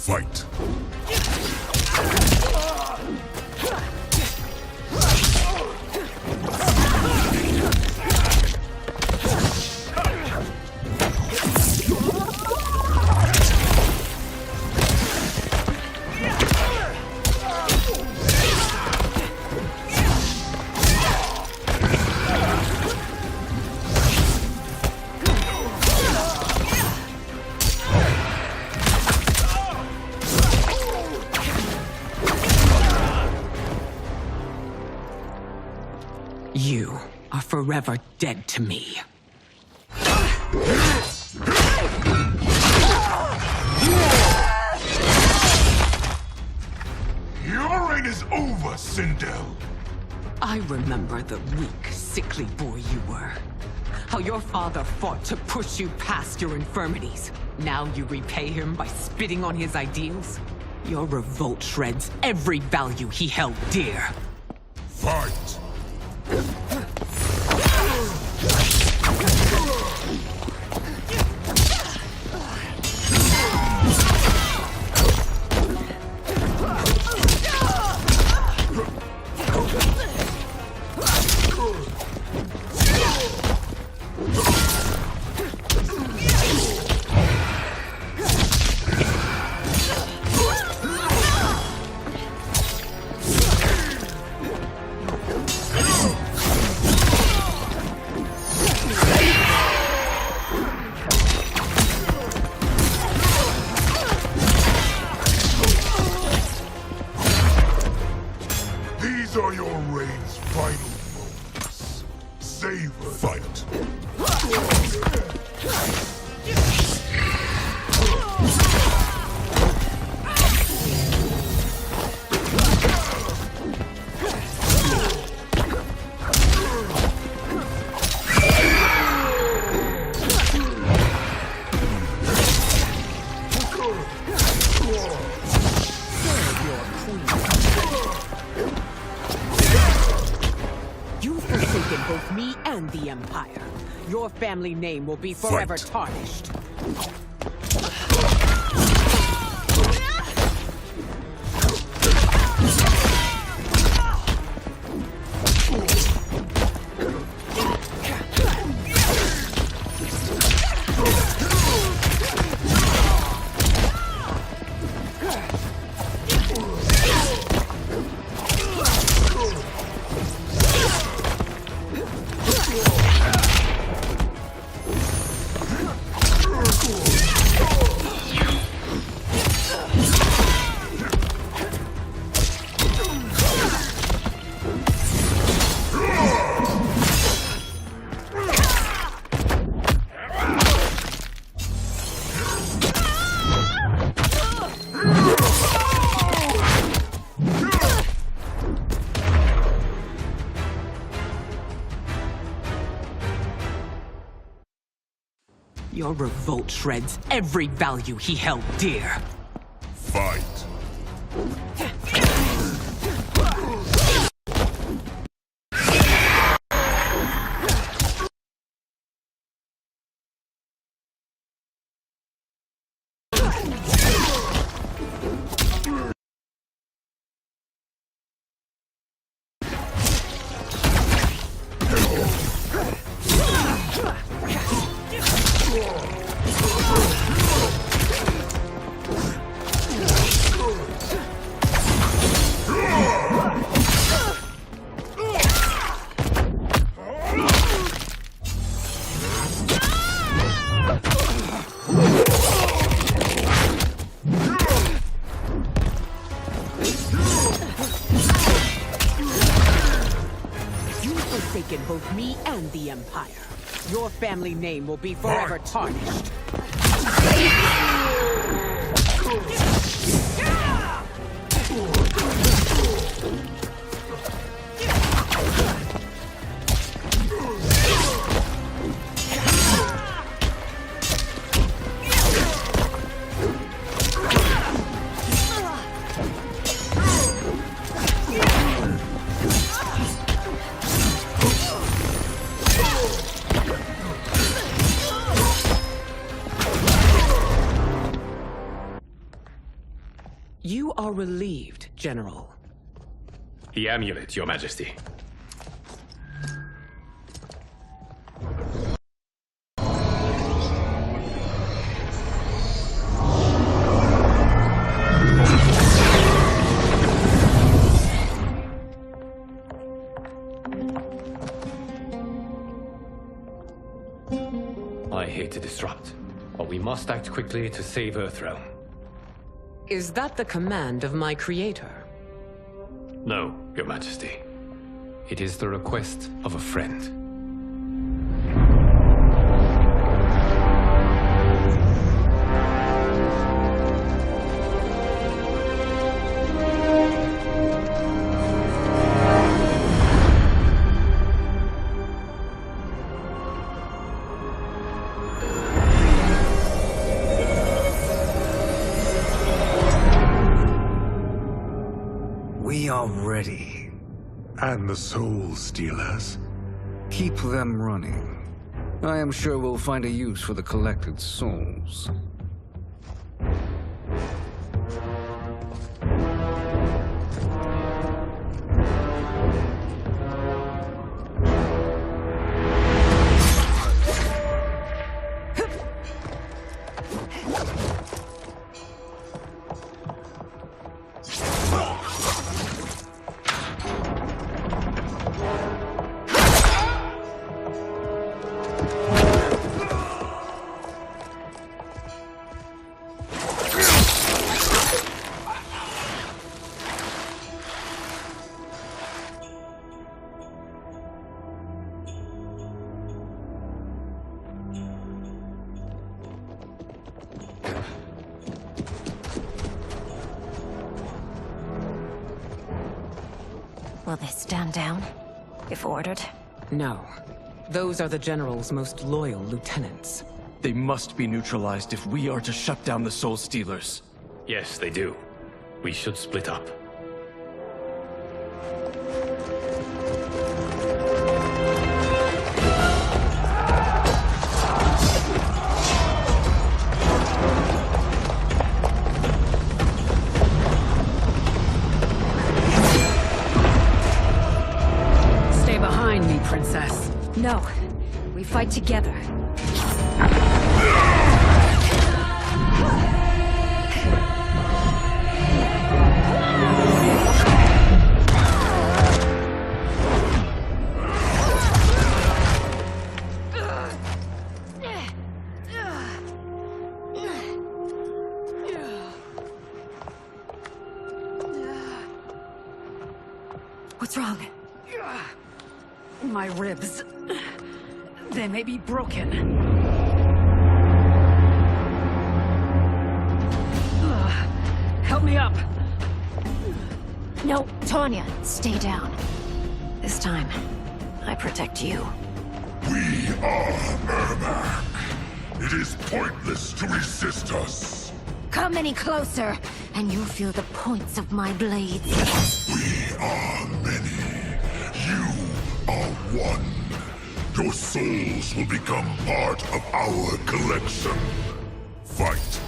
Fight. You are forever dead to me. Your reign is over, Sindel. I remember the weak, sickly boy you were. How your father fought to push you past your infirmities. Now you repay him by spitting on his ideals? Your revolt shreds every value he held dear. Fight! These are your reign's final moments. Savor fight. You've forsaken both me and the Empire. Your family name will be forever tarnished. Your revolt shreds every value he held dear. Fight. Forsaken both me and the Empire. Your family name will be forever tarnished. You are relieved, General. The amulet, Your Majesty. I hate to disrupt, but we must act quickly to save Earthrealm. Is that the command of my creator? No, Your Majesty. It is the request of a friend. We are ready. And the Soul Stealers? Keep them running. I am sure we'll find a use for the collected souls. Will they stand down, if ordered? No. Those are the General's most loyal lieutenants. They must be neutralized if we are to shut down the Soul Stealers. Yes, they do. We should split up. Stay behind me, Princess. No. We fight together. What's wrong? My ribs. They may be broken. Help me up. No, Tanya, stay down. This time, I protect you. We are Ermac. It is pointless to resist us. Come any closer, and you'll feel the points of my blades. We are many. You are one. Your souls will become part of our collection. Fight.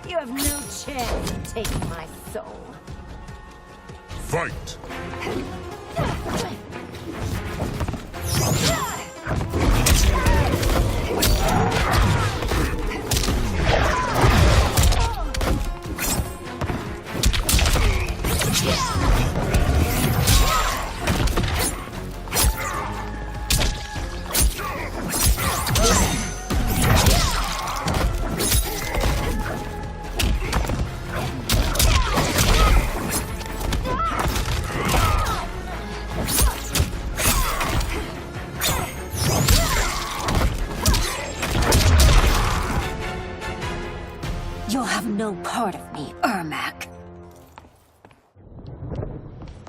You have no chance of taking my soul. Fight. You'll have no part of me, Ermac.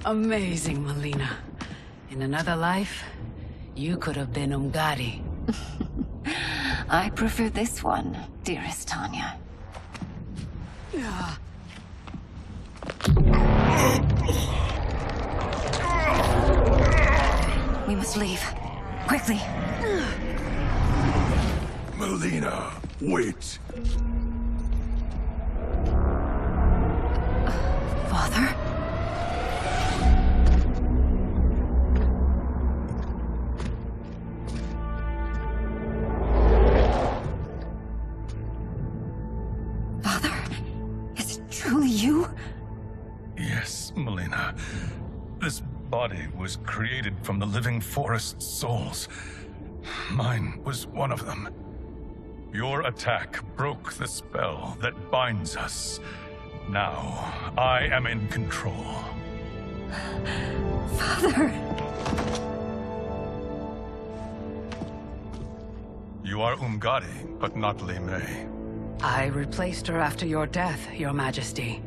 Amazing, Melina. In another life, you could have been Umgadi. I prefer this one, dearest Tanya. We must leave. Quickly. Melina, wait. Father? Father? Is it truly you? Yes, Melina. This body was created from the living forest's souls. Mine was one of them. Your attack broke the spell that binds us. Now, I am in control. Father! You are Umgadi, but not Li Mei. I replaced her after your death, Your Majesty.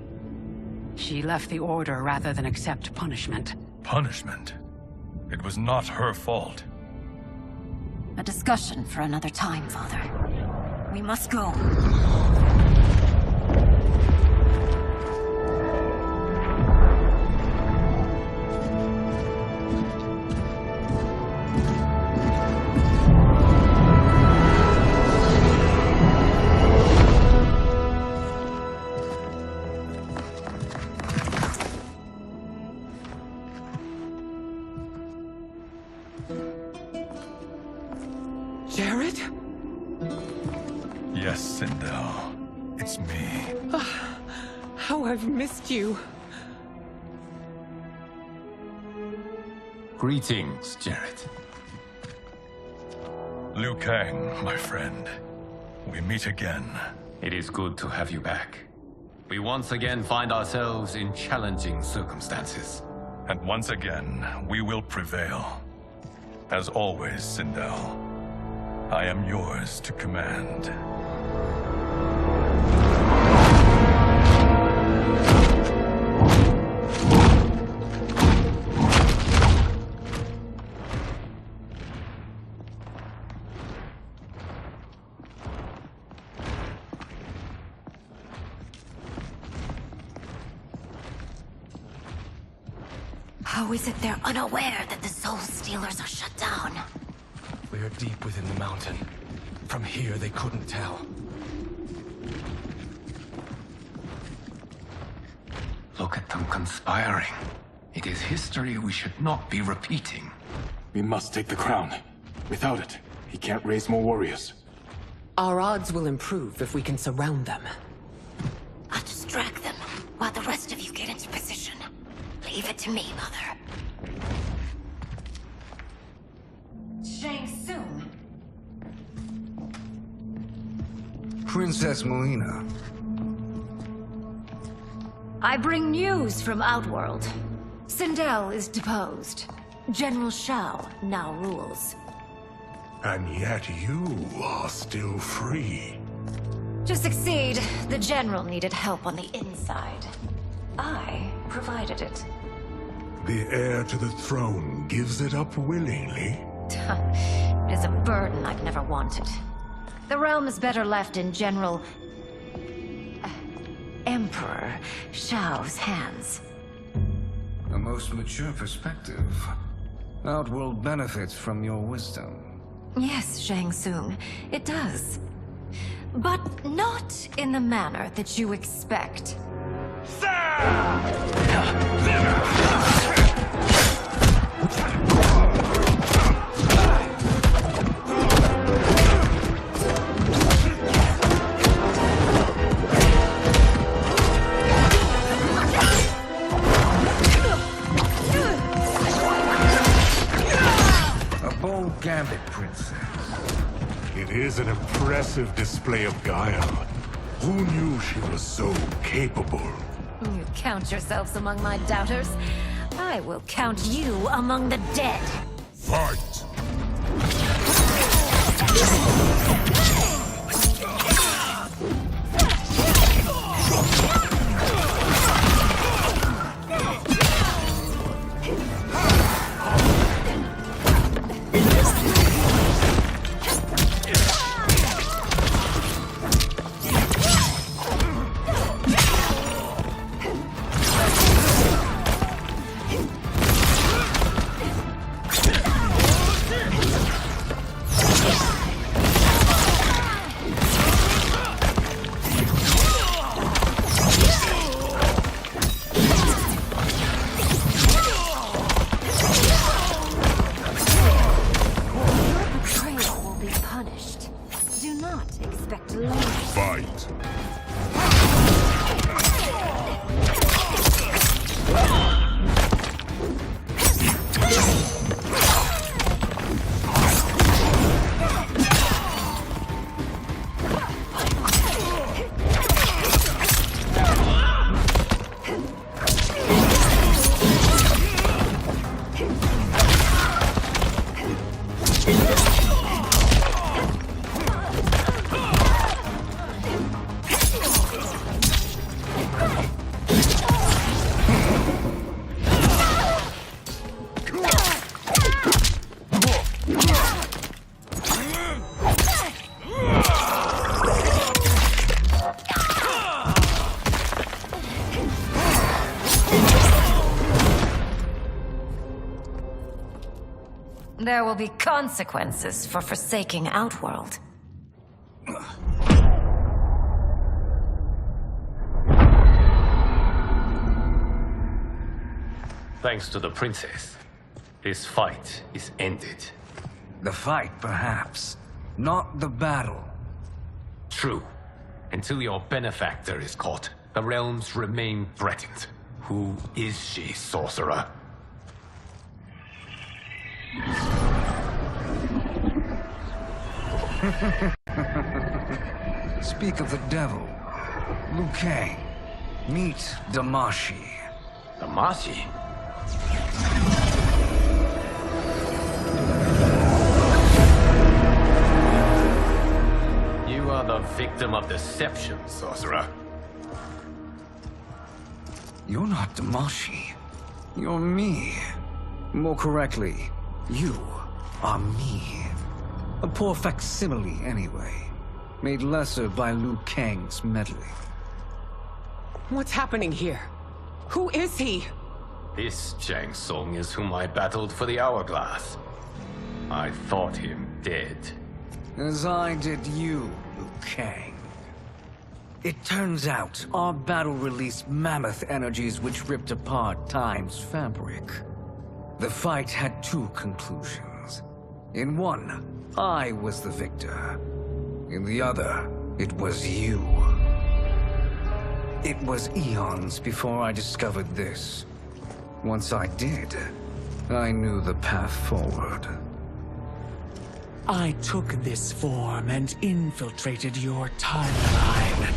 She left the Order rather than accept punishment. Punishment? It was not her fault. A discussion for another time, Father. We must go. Jared? Yes, Sindel. It's me. How I've missed you. Greetings, Jared. Liu Kang, my friend. We meet again. It is good to have you back. We once again find ourselves in challenging circumstances. And once again, we will prevail. As always, Sindel, I am yours to command. How is it they're unaware that the Soul Stealers are shut down? We are deep within the mountain. From here, they couldn't tell. Look at them conspiring. It is history we should not be repeating. We must take the crown. Without it, he can't raise more warriors. Our odds will improve if we can surround them. I'll distract them while the rest of you get into position. Leave it to me, Mother. Shang Tsung. Princess Melina. I bring news from Outworld. Sindel is deposed. General Shao now rules. And yet you are still free. To succeed, the General needed help on the inside. I provided it. The heir to the throne gives it up willingly. It is a burden I've never wanted. The realm is better left in General... Emperor Shao's hands. A most mature perspective. Outworld benefits from your wisdom. Yes, Shang Tsung, it does. But not in the manner that you expect. A bold gambit, Princess. It is an impressive display of guile. Who knew she was so capable? You count yourselves among my doubters. I will count you among the dead. Fight! Fight. There will be consequences for forsaking Outworld. Thanks to the princess, this fight is ended. The fight, perhaps. Not the battle. True. Until your benefactor is caught, the realms remain threatened. Who is she, sorcerer? Speak of the devil. Liu Kang. Meet Damashi. Damashi? You are the victim of deception, sorcerer. You're not Damashi. You're me. More correctly, you are me. A poor facsimile, anyway. Made lesser by Liu Kang's meddling. What's happening here? Who is he? This Shang Tsung is whom I battled for the Hourglass. I thought him dead. As I did you, Liu Kang. It turns out our battle released mammoth energies which ripped apart time's fabric. The fight had two conclusions. In one, I was the victor. In the other, it was you. It was eons before I discovered this. Once I did, I knew the path forward. I took this form and infiltrated your timeline.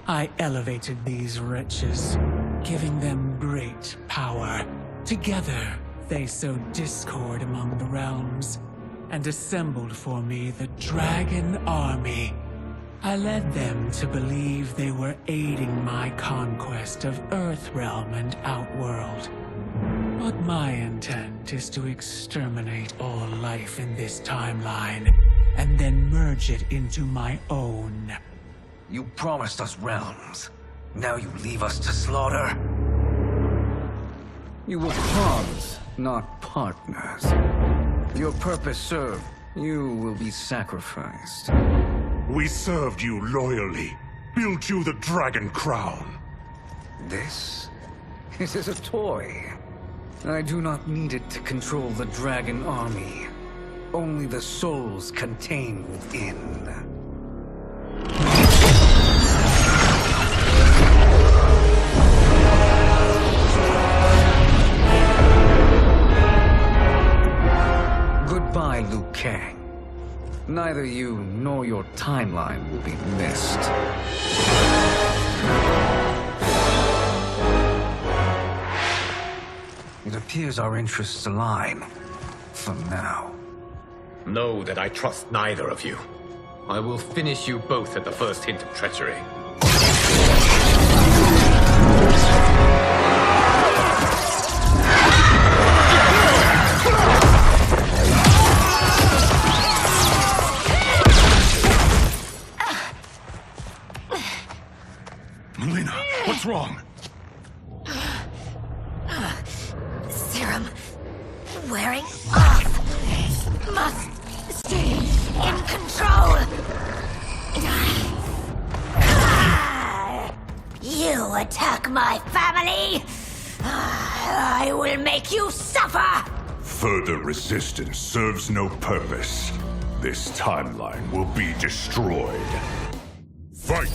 I elevated these wretches, giving them great power. Together, they sowed discord among the realms, and assembled for me the Dragon Army. I led them to believe they were aiding my conquest of Earthrealm and Outworld. But my intent is to exterminate all life in this timeline, and then merge it into my own. You promised us realms. Now you leave us to slaughter? You were pawns, not partners. Your purpose served, you will be sacrificed. We served you loyally, built you the Dragon Crown. This is a toy. I do not need it to control the Dragon Army. Only the souls contained within. Goodbye, Liu Kang. Neither you nor your timeline will be missed. It appears our interests align. For now. Know that I trust neither of you. I will finish you both at the first hint of treachery. Melina, what's wrong? Serum wearing off. Must stay in control. You attack my family. I will make you suffer. Further resistance serves no purpose. This timeline will be destroyed. Fight!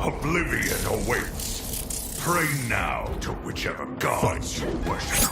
Oblivion awaits. Pray now to whichever gods you worship.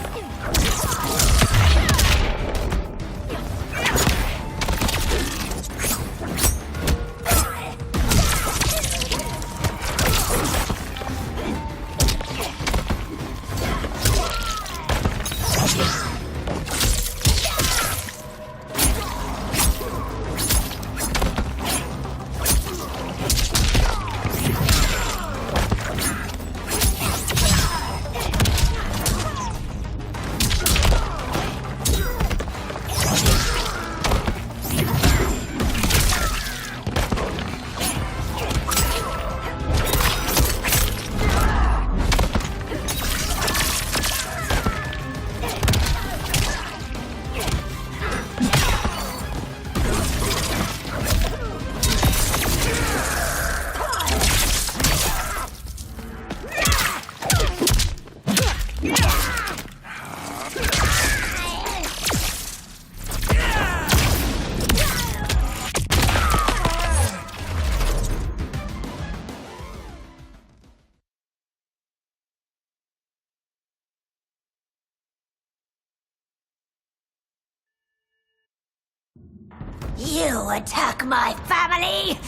You attack my family?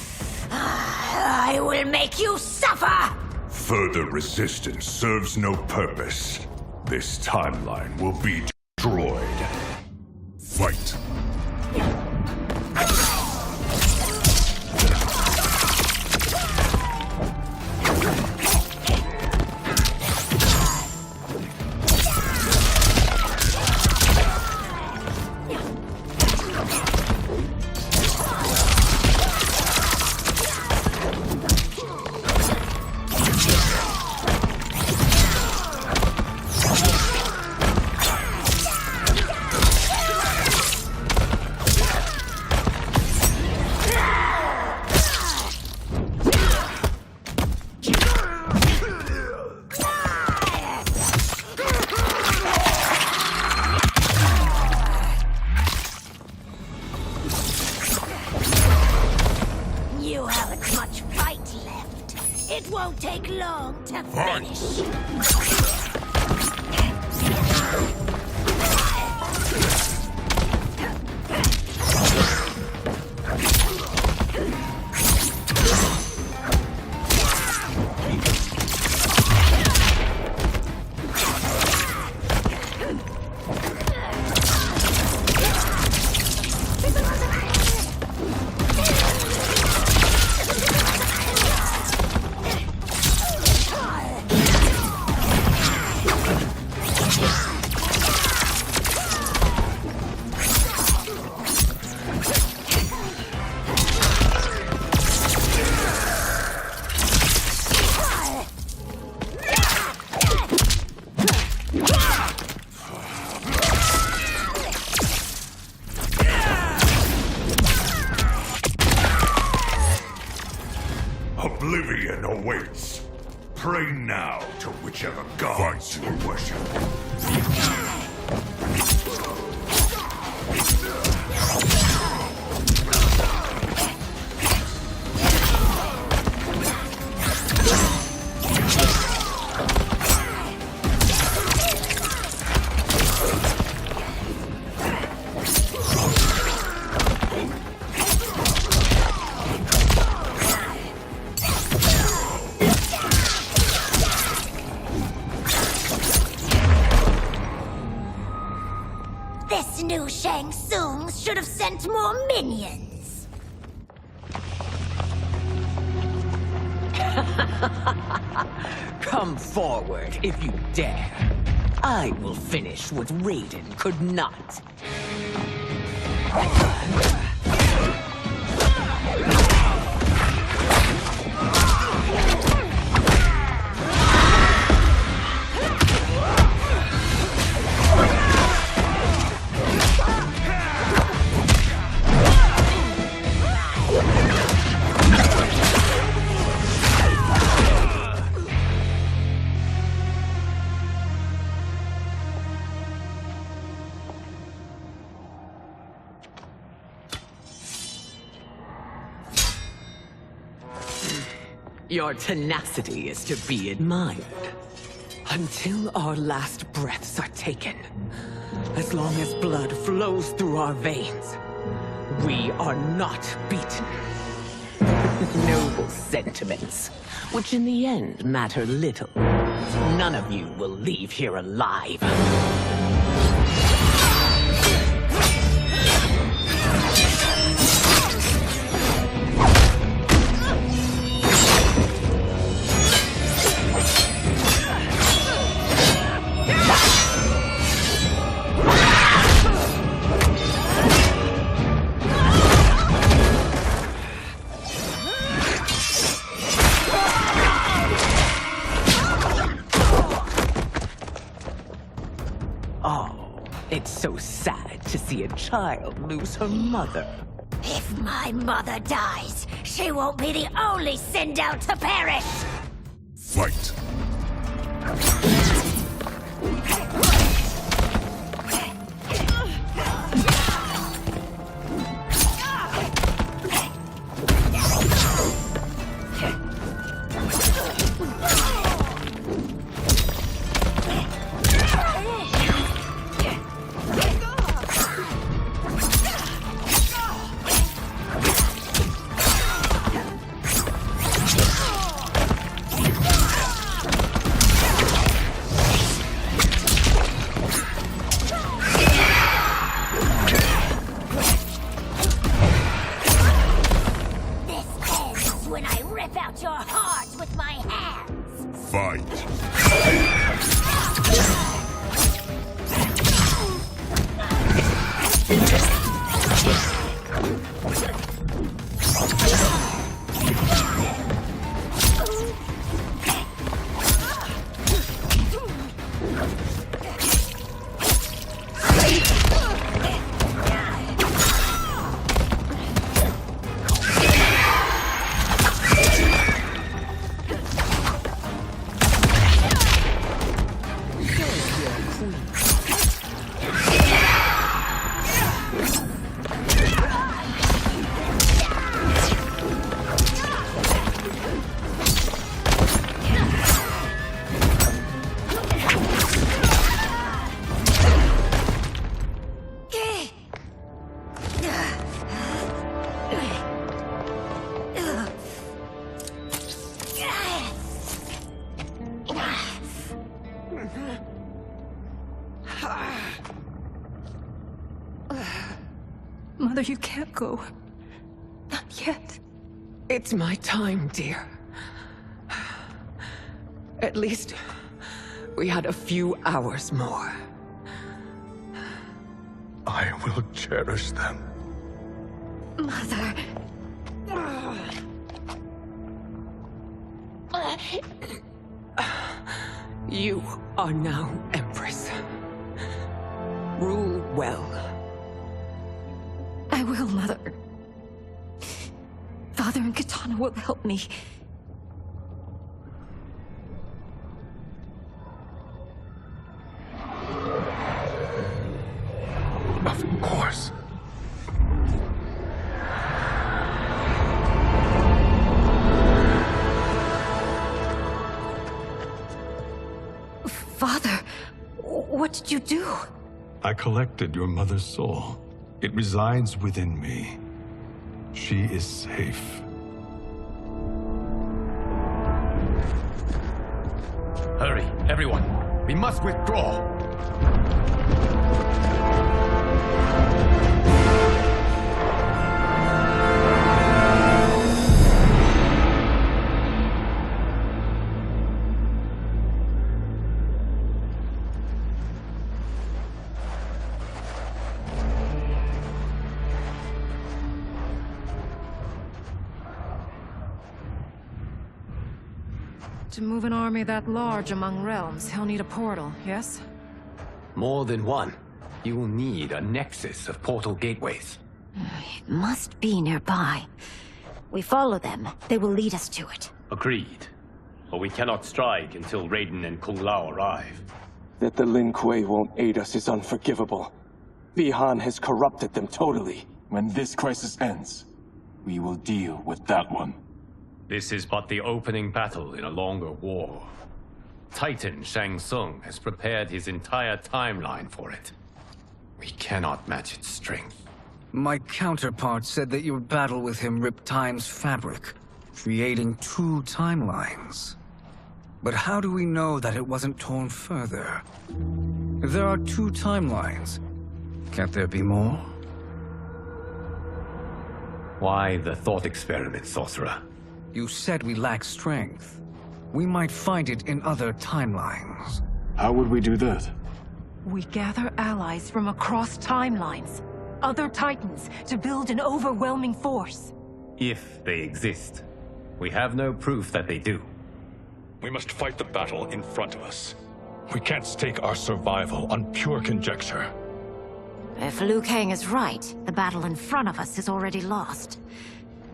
I will make you suffer! Further resistance serves no purpose. This timeline will be destroyed. Fight! You haven't much fight left. It won't take long to finish. Oblivion awaits. Pray now to whichever gods you worship. Those new Shang Tsungs should have sent more minions. Come forward if you dare. I will finish what Raiden could not. Your tenacity is to be admired. Until our last breaths are taken, as long as blood flows through our veins, we are not beaten. Noble sentiments, which in the end matter little. None of you will leave here alive. It's so sad to see a child lose her mother. If my mother dies, she won't be the only Sindel to perish! Fight! Mother, you can't go. Not yet. It's my time, dear. At least, we had a few hours more. I will cherish them. Mother. You are now Empress. Rule well. I will, Mother. Father and Katana will help me. Of course. Father, what did you do? I collected your mother's soul. It resides within me. She is safe. Hurry, everyone. We must withdraw. To move an army that large among realms, he'll need a portal, yes? More than one. You will need a nexus of portal gateways. It must be nearby. We follow them, they will lead us to it. Agreed. But we cannot strike until Raiden and Kung Lao arrive. That the Lin Kuei won't aid us is unforgivable. Bi-Han has corrupted them totally. When this crisis ends, we will deal with that one. This is but the opening battle in a longer war. Titan Shang Tsung has prepared his entire timeline for it. We cannot match its strength. My counterpart said that your battle with him ripped time's fabric, creating 2 timelines. But how do we know that it wasn't torn further? If there are 2 timelines, can't there be more? Why the thought experiment, sorcerer? You said we lack strength. We might find it in other timelines. How would we do that? We gather allies from across timelines, other Titans, to build an overwhelming force. If they exist. We have no proof that they do. We must fight the battle in front of us. We can't stake our survival on pure conjecture. If Liu Kang is right, the battle in front of us is already lost.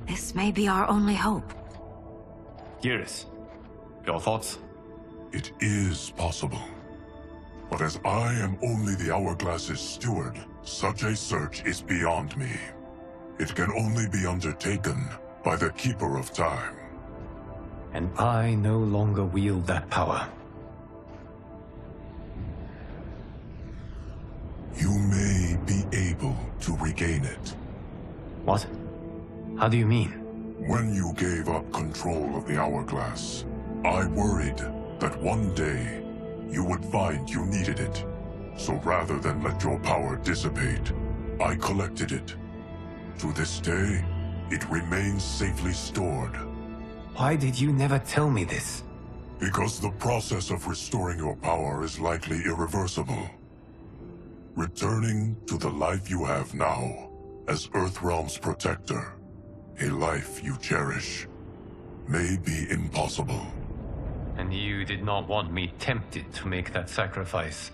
This may be our only hope. Geras, your thoughts? It is possible. But as I am only the Hourglass's steward, such a search is beyond me. It can only be undertaken by the Keeper of Time. And I no longer wield that power. You may be able to regain it. What? How do you mean? When you gave up control of the Hourglass, I worried that one day you would find you needed it. So rather than let your power dissipate, I collected it. To this day, it remains safely stored. Why did you never tell me this? Because the process of restoring your power is likely irreversible. Returning to the life you have now, as Earthrealm's protector, a life you cherish, may be impossible. And you did not want me tempted to make that sacrifice,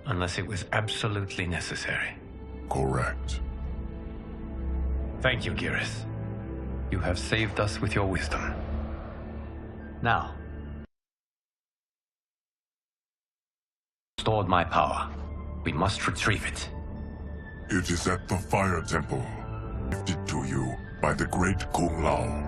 unless it was absolutely necessary. Correct. Thank you, Geras. You have saved us with your wisdom. Now, stored my power. We must retrieve it. It is at the Fire Temple, gifted to you by the great Kung Lao.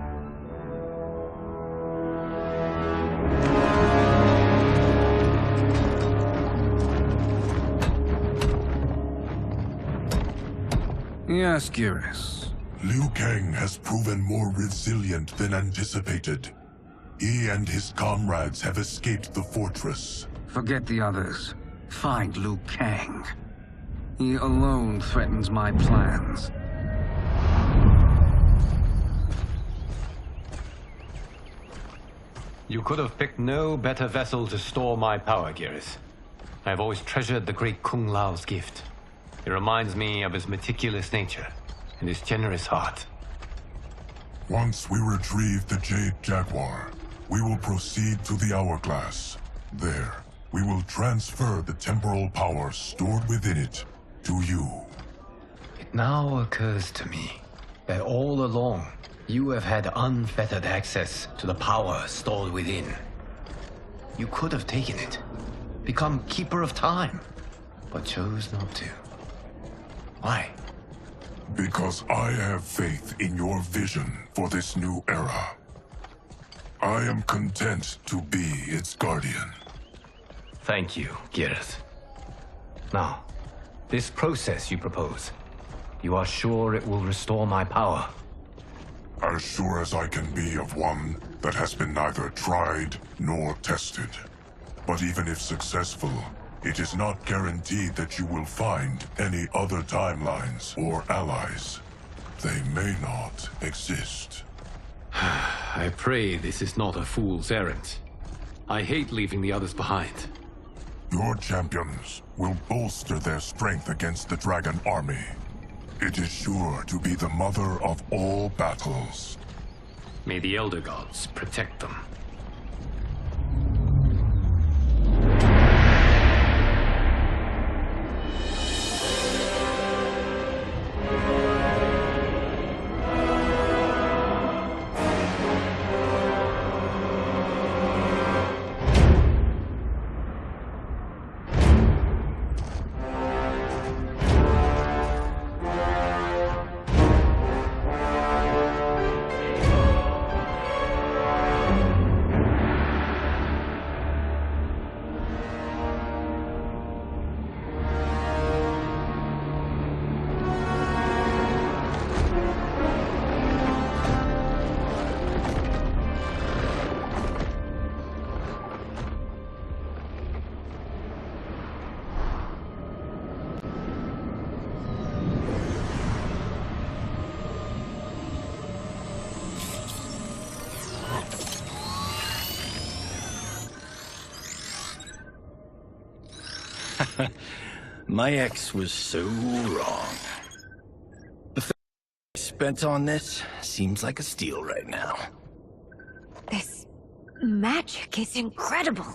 Yes, Geras. Liu Kang has proven more resilient than anticipated. He and his comrades have escaped the fortress. Forget the others. Find Liu Kang. He alone threatens my plans. You could have picked no better vessel to store my power, Geras. I have always treasured the great Kung Lao's gift. It reminds me of his meticulous nature and his generous heart. Once we retrieve the Jade Jaguar, we will proceed to the Hourglass. There, we will transfer the temporal power stored within it to you. It now occurs to me that all along, you have had unfettered access to the power stored within. You could have taken it, become Keeper of Time, but chose not to. Why? Because I have faith in your vision for this new era. I am content to be its guardian. Thank you, Geras. Now, this process you propose, you are sure it will restore my power? As sure as I can be of one that has been neither tried nor tested. But even if successful, it is not guaranteed that you will find any other timelines or allies. They may not exist. I pray this is not a fool's errand. I hate leaving the others behind. Your champions will bolster their strength against the Dragon Army. It is sure to be the mother of all battles. May the Elder Gods protect them. My ex was so wrong. The thing I spent on this seems like a steal right now. This magic is incredible.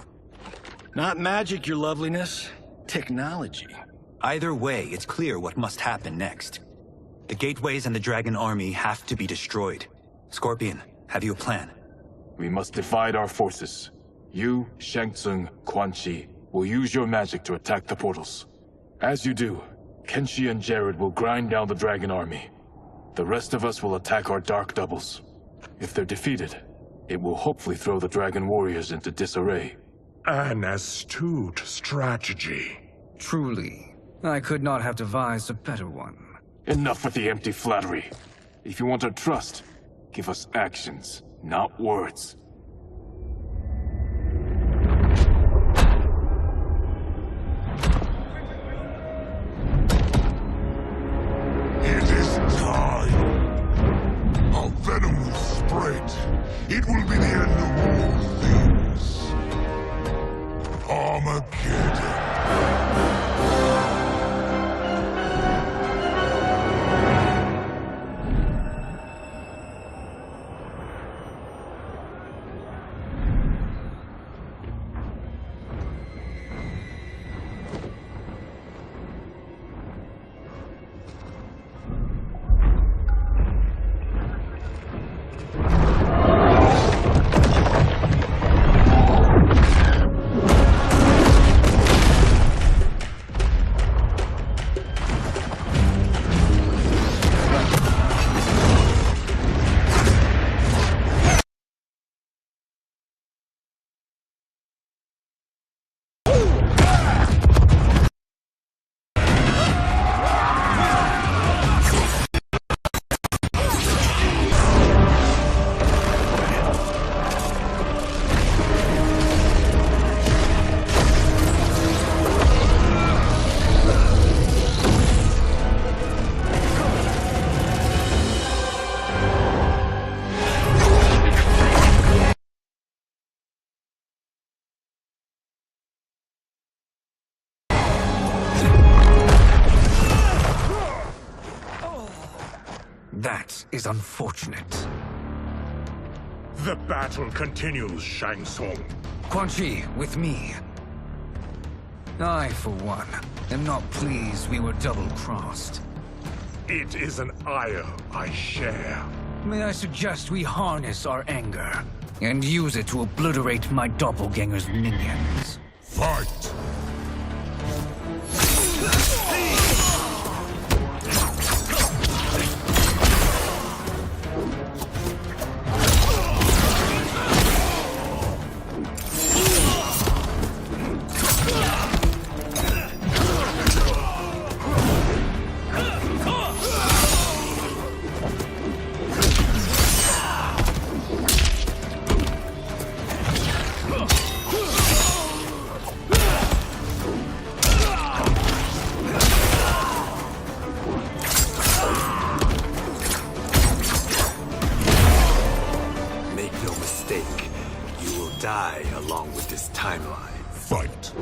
Not magic, your loveliness. Technology. Either way, it's clear what must happen next. The gateways and the Dragon Army have to be destroyed. Scorpion, have you a plan? We must divide our forces. You, Shang Tsung, Quan Chi, will use your magic to attack the portals. As you do, Kenshi and Jared will grind down the Dragon Army. The rest of us will attack our dark doubles. If they're defeated, it will hopefully throw the Dragon Warriors into disarray. An astute strategy. Truly, I could not have devised a better one. Enough with the empty flattery. If you want our trust, give us actions, not words. It is time. Our venom will spread. It will be the end of all things. Armageddon. That is unfortunate. The battle continues, Shang Tsung. Quan Chi, with me. I, for one, am not pleased we were double-crossed. It is an ire I share. May I suggest we harness our anger and use it to obliterate my doppelganger's minions? Fight! Die along with this timeline. Fight.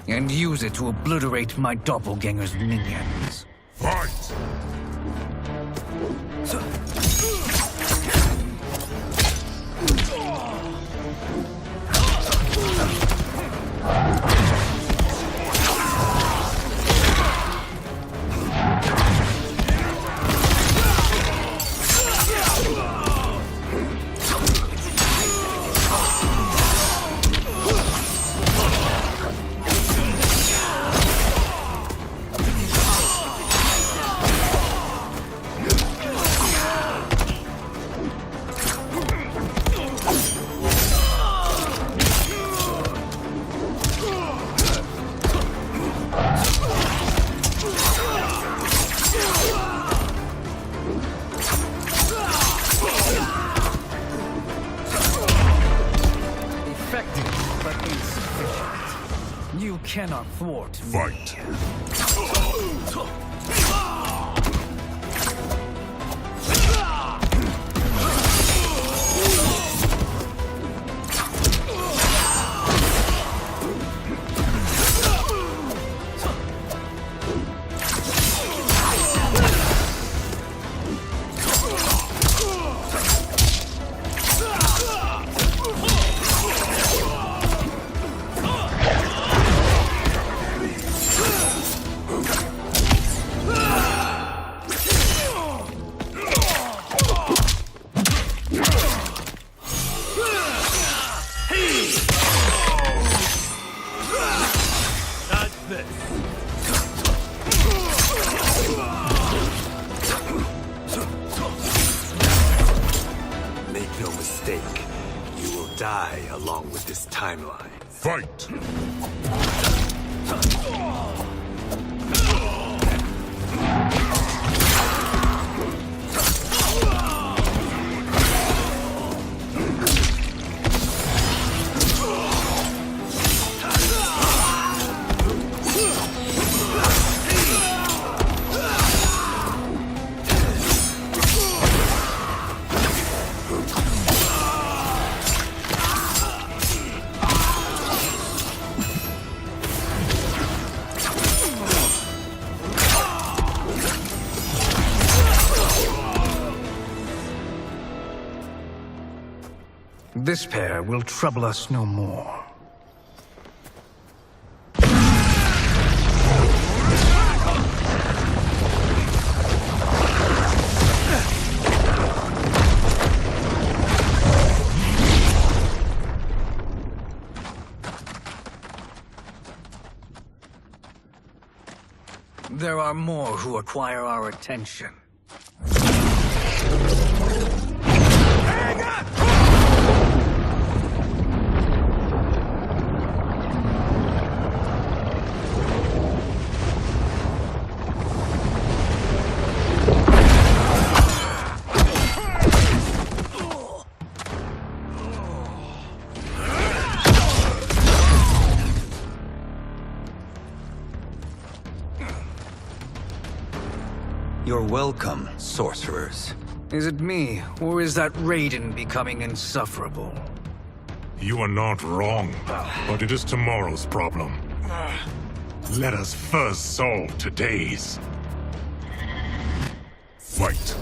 And use it to obliterate my doppelganger's minions. Fight! insufficient. You cannot thwart me. Fight. Make no mistake, you will die along with this timeline. Fight! This pair will trouble us no more. There are more who acquire our attention. You're welcome, sorcerers. Is it me, or is that Raiden becoming insufferable? You are not wrong, but it is tomorrow's problem. Let us first solve today's. Fight.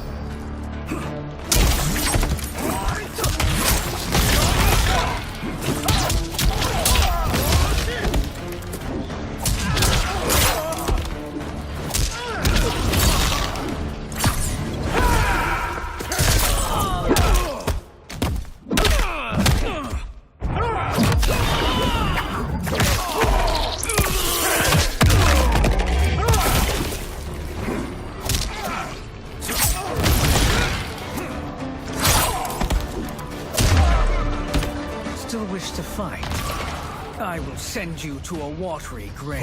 Still wish to fight? I will send you to a watery grave.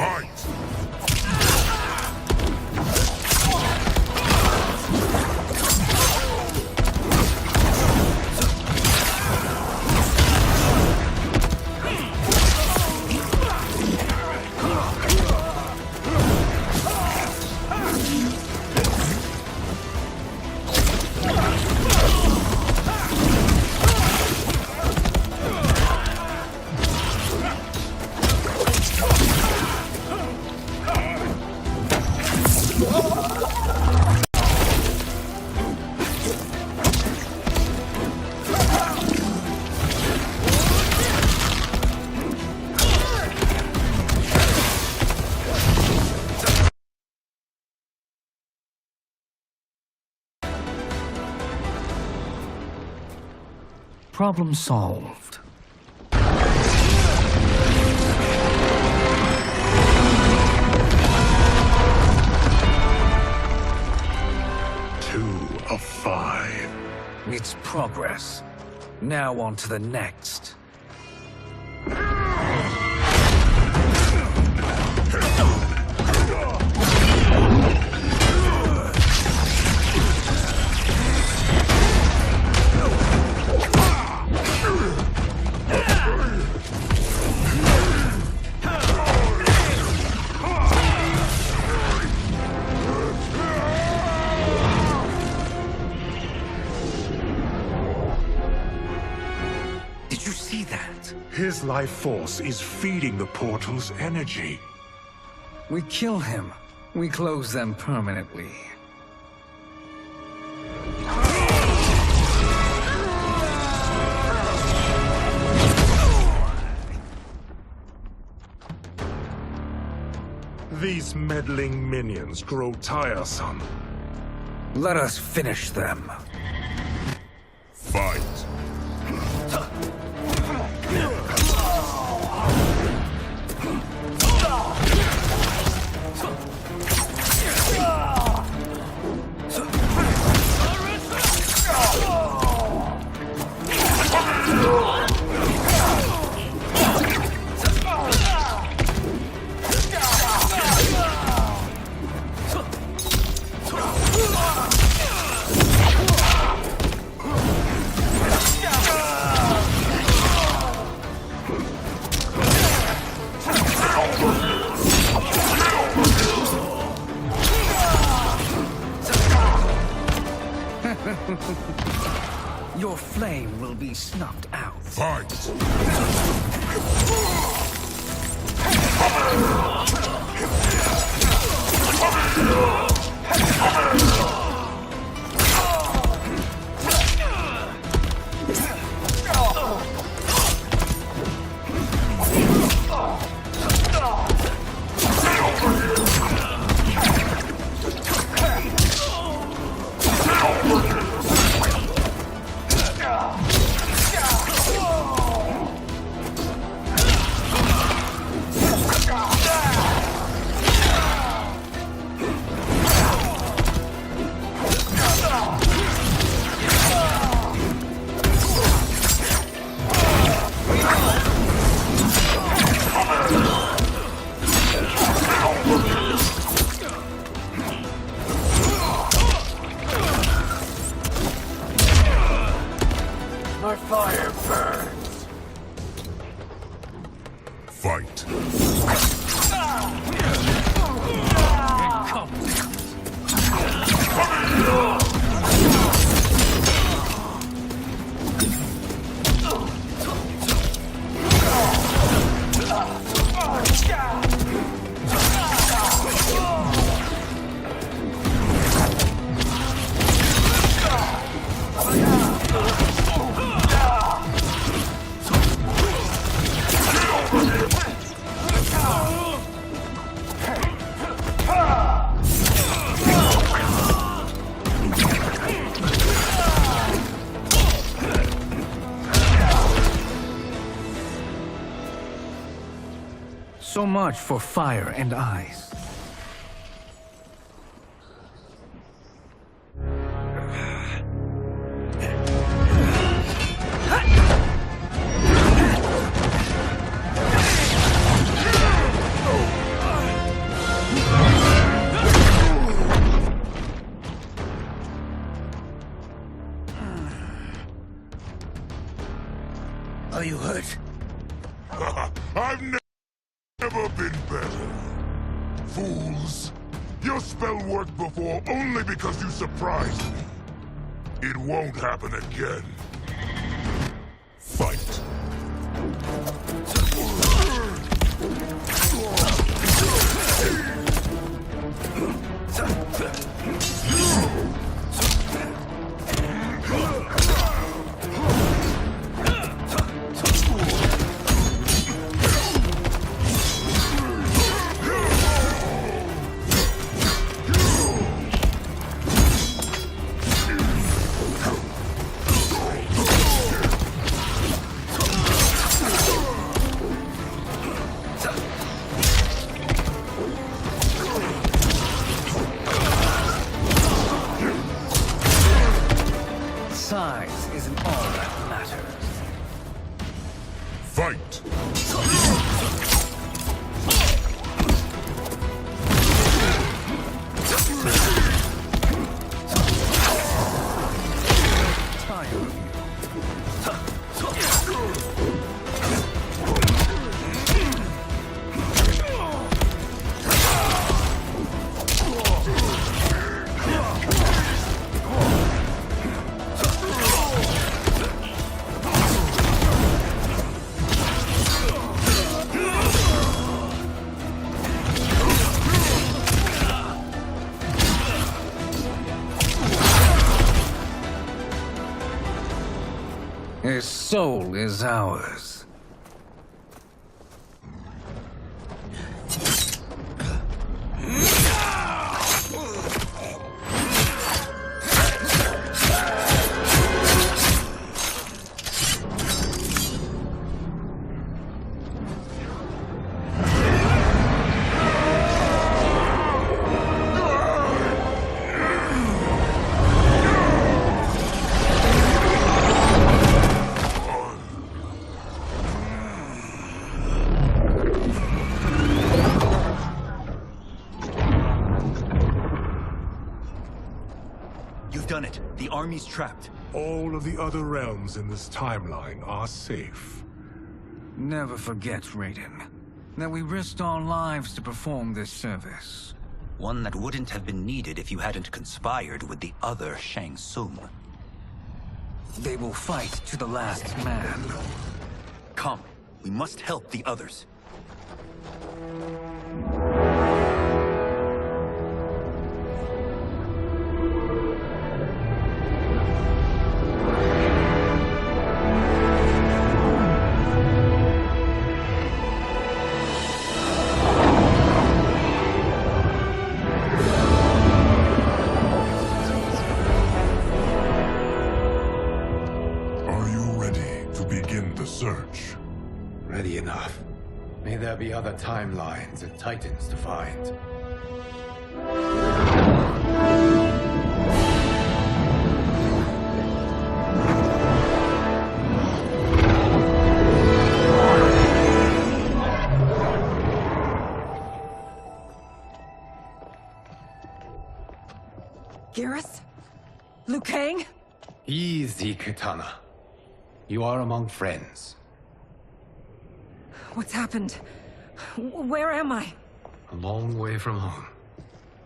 Problem solved. Two of 5. It's progress. Now on to the next. life force is feeding the portal's energy. We kill him. We close them permanently. These meddling minions grow tiresome. Let us finish them. Fight. Your flame will be snuffed out. Fight! My fire burns. Fight. So much for fire and ice. Are you hurt? I've never been better. Fools. Your spell worked before only because you surprised me. It won't happen again. Fight. This soul is ours. You've done it. The army's trapped. All of the other realms in this timeline are safe. Never forget, Raiden, that we risked our lives to perform this service. One that wouldn't have been needed if you hadn't conspired with the other Shang Tsung. They will fight to the last man. Come, we must help the others. Are you ready to begin the search? Ready enough. May there be other timelines and titans to find. Gareth? Liu Kang? Easy, Kitana. You are among friends. What's happened? Where am I? A long way from home.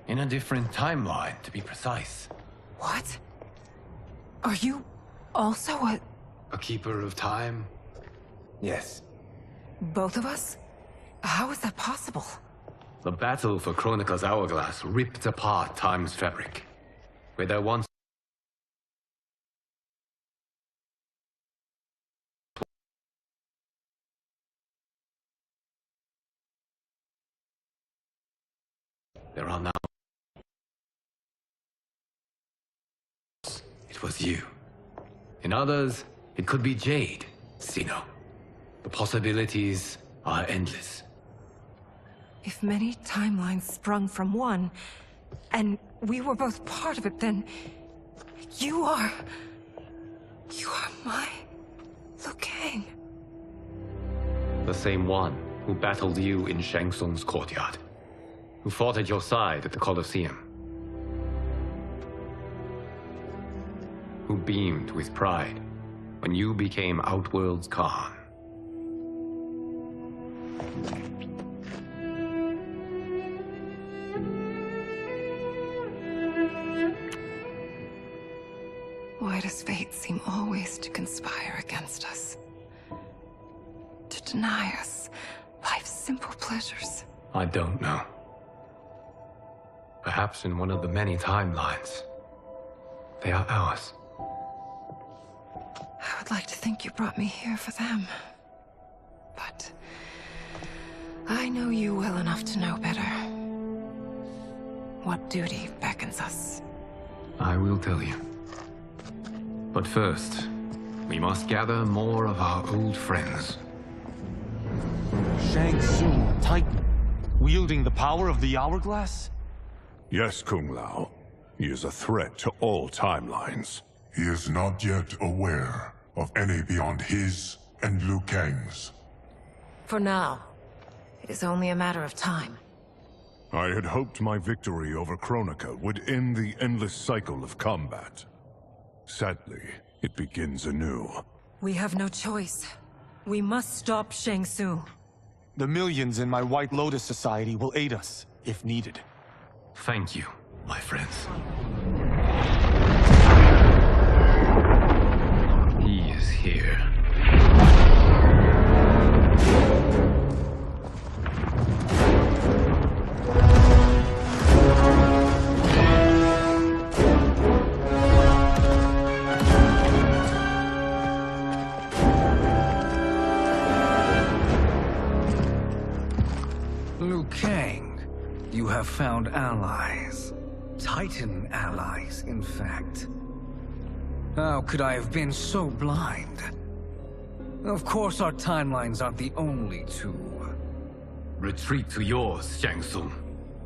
In a different timeline, to be precise. What? Are you also A keeper of time? Yes. both of us? How is that possible? The battle for Chronica's hourglass ripped apart time's fabric. Where there once there are now. It was you. In others, it could be Jade, Sino. The possibilities are endless. If many timelines sprung from one, and we were both part of it, then you are my Liu Kang. The same one who battled you in Shang Tsung's courtyard. Who fought at your side at the Colosseum. Who beamed with pride when you became Outworld's Khan. Why does fate seem always to conspire against us? To deny us life's simple pleasures? I don't know. Perhaps in one of the many timelines. They are ours. I would like to think you brought me here for them. But I know you well enough to know better. What duty beckons us? I will tell you. But first, we must gather more of our old friends. Shang Tsung, Titan, wielding the power of the hourglass? Yes, Kung Lao. He is a threat to all timelines. He is not yet aware of any beyond his and Liu Kang's. For now, it is only a matter of time. I had hoped my victory over Chronica would end the endless cycle of combat. Sadly, it begins anew. We have no choice. We must stop Shang Tsung. The millions in my White Lotus Society will aid us, if needed. Thank you, my friends. He is here. Liu Kang, you have found allies. Titan allies, in fact. How could I have been so blind? Of course our timelines aren't the only two. Retreat to yours, Shang Tsung.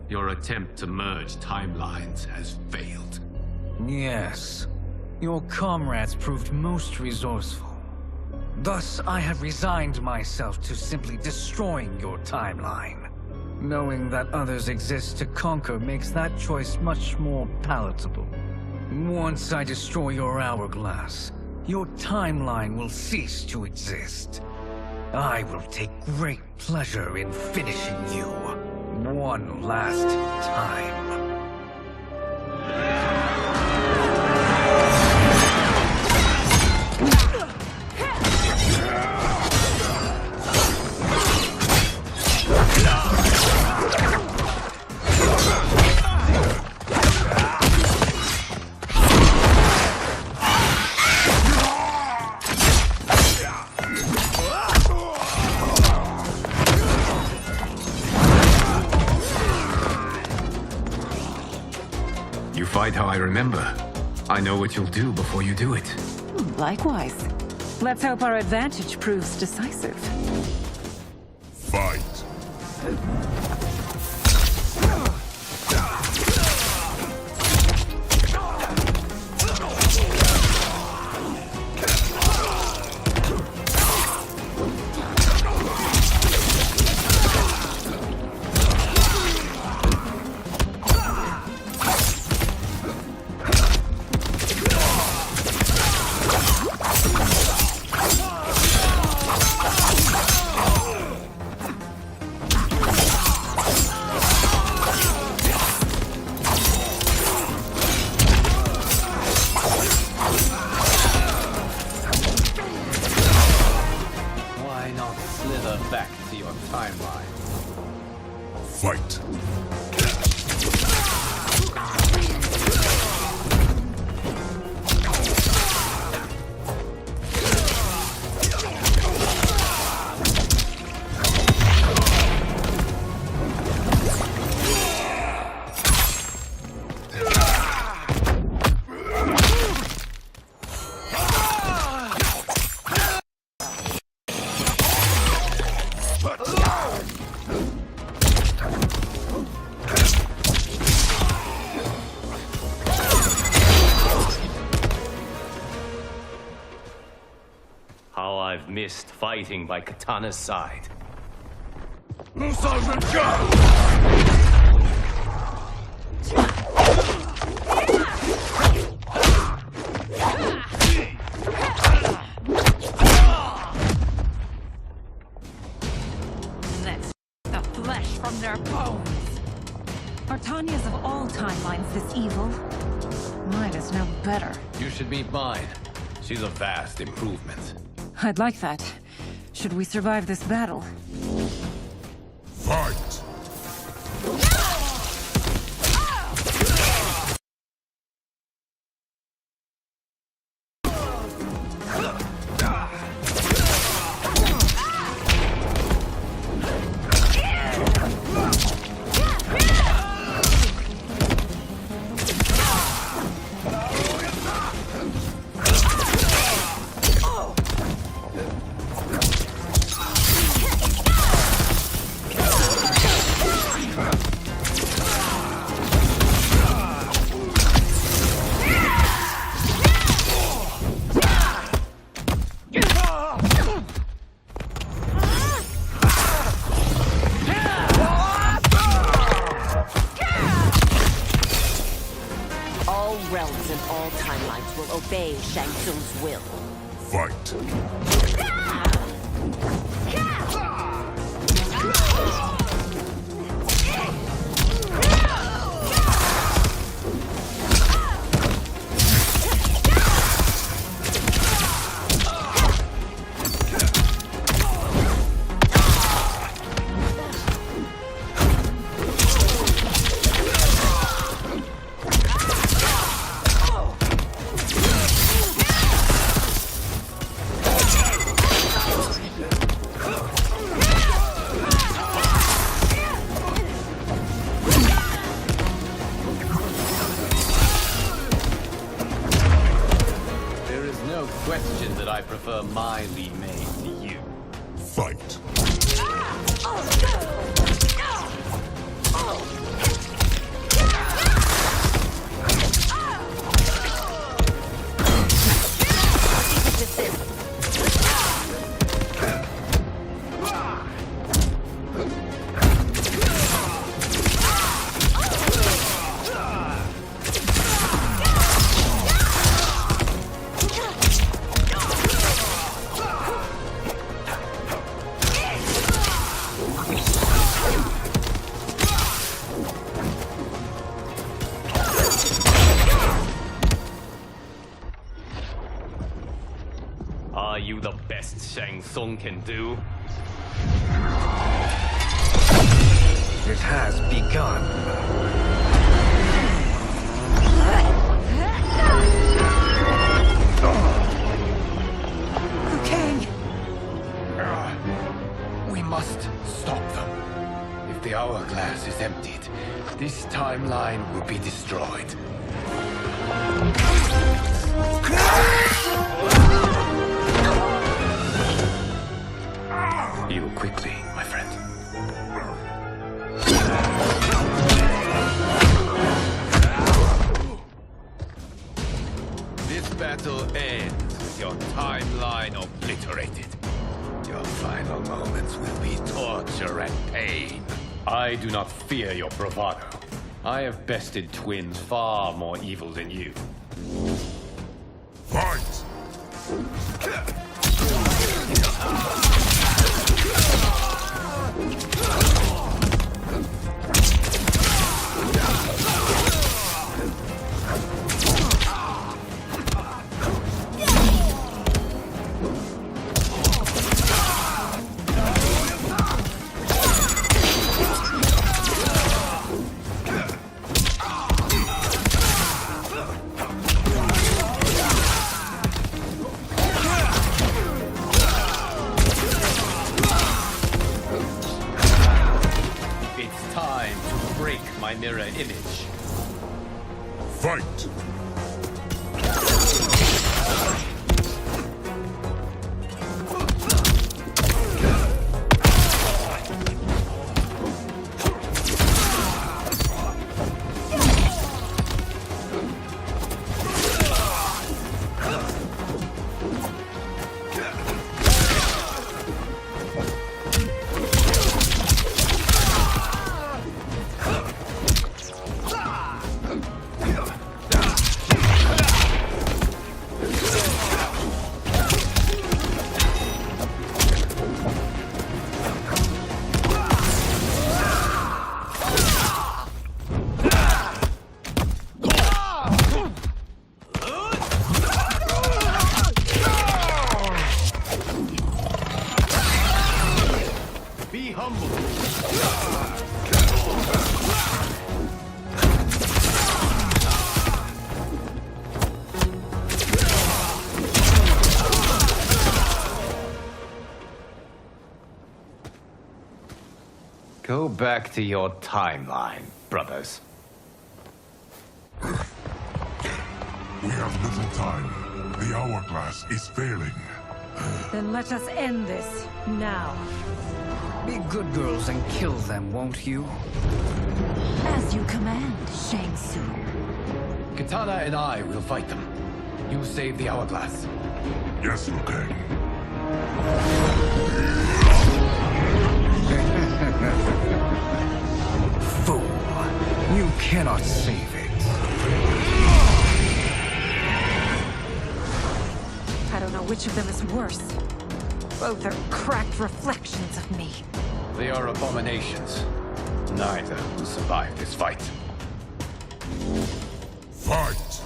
Your attempt to merge timelines has failed. Yes. Your comrades proved most resourceful. Thus, I have resigned myself to simply destroying your timeline. Knowing that others exist to conquer makes that choice much more palatable. Once I destroy your hourglass, your timeline will cease to exist. I will take great pleasure in finishing you one last time. Fight how I remember. I know what you'll do before you do it. Likewise. Let's hope our advantage proves decisive. Fight. Back to your timeline. Fight. How I've missed fighting by Katana's side. Let's the flesh from their bones. Are Tanya's of all timelines this evil? Mine is no better. You should meet mine. She's a vast improvement. I'd like that. Should we survive this battle? Fight! All realms and all timelines will obey Shang Tsung's will. Fight. mildly made to you. Fight. Are you the best Shang Tsung can do? It has begun. King! We must stop them. If the hourglass is emptied, this timeline will be destroyed. Heal quickly, my friend. This battle ends with your timeline obliterated. Your final moments will be torture and pain. I do not fear your bravado. I have bested twins far more evil than you. Fight! It's time to break my mirror image. Fight! Be humble. Go back to your timeline, brothers. We have little time. The hourglass is failing. Then let us end this, now. Be good girls and kill them, won't you? As you command, Shang Tsung. Katana and I will fight them. You save the hourglass. Yes, Liu Kang. Fool! You cannot save it. I don't know which of them is worse. Both are cracked reflections of me. They are abominations. Neither will survive this fight. Fight!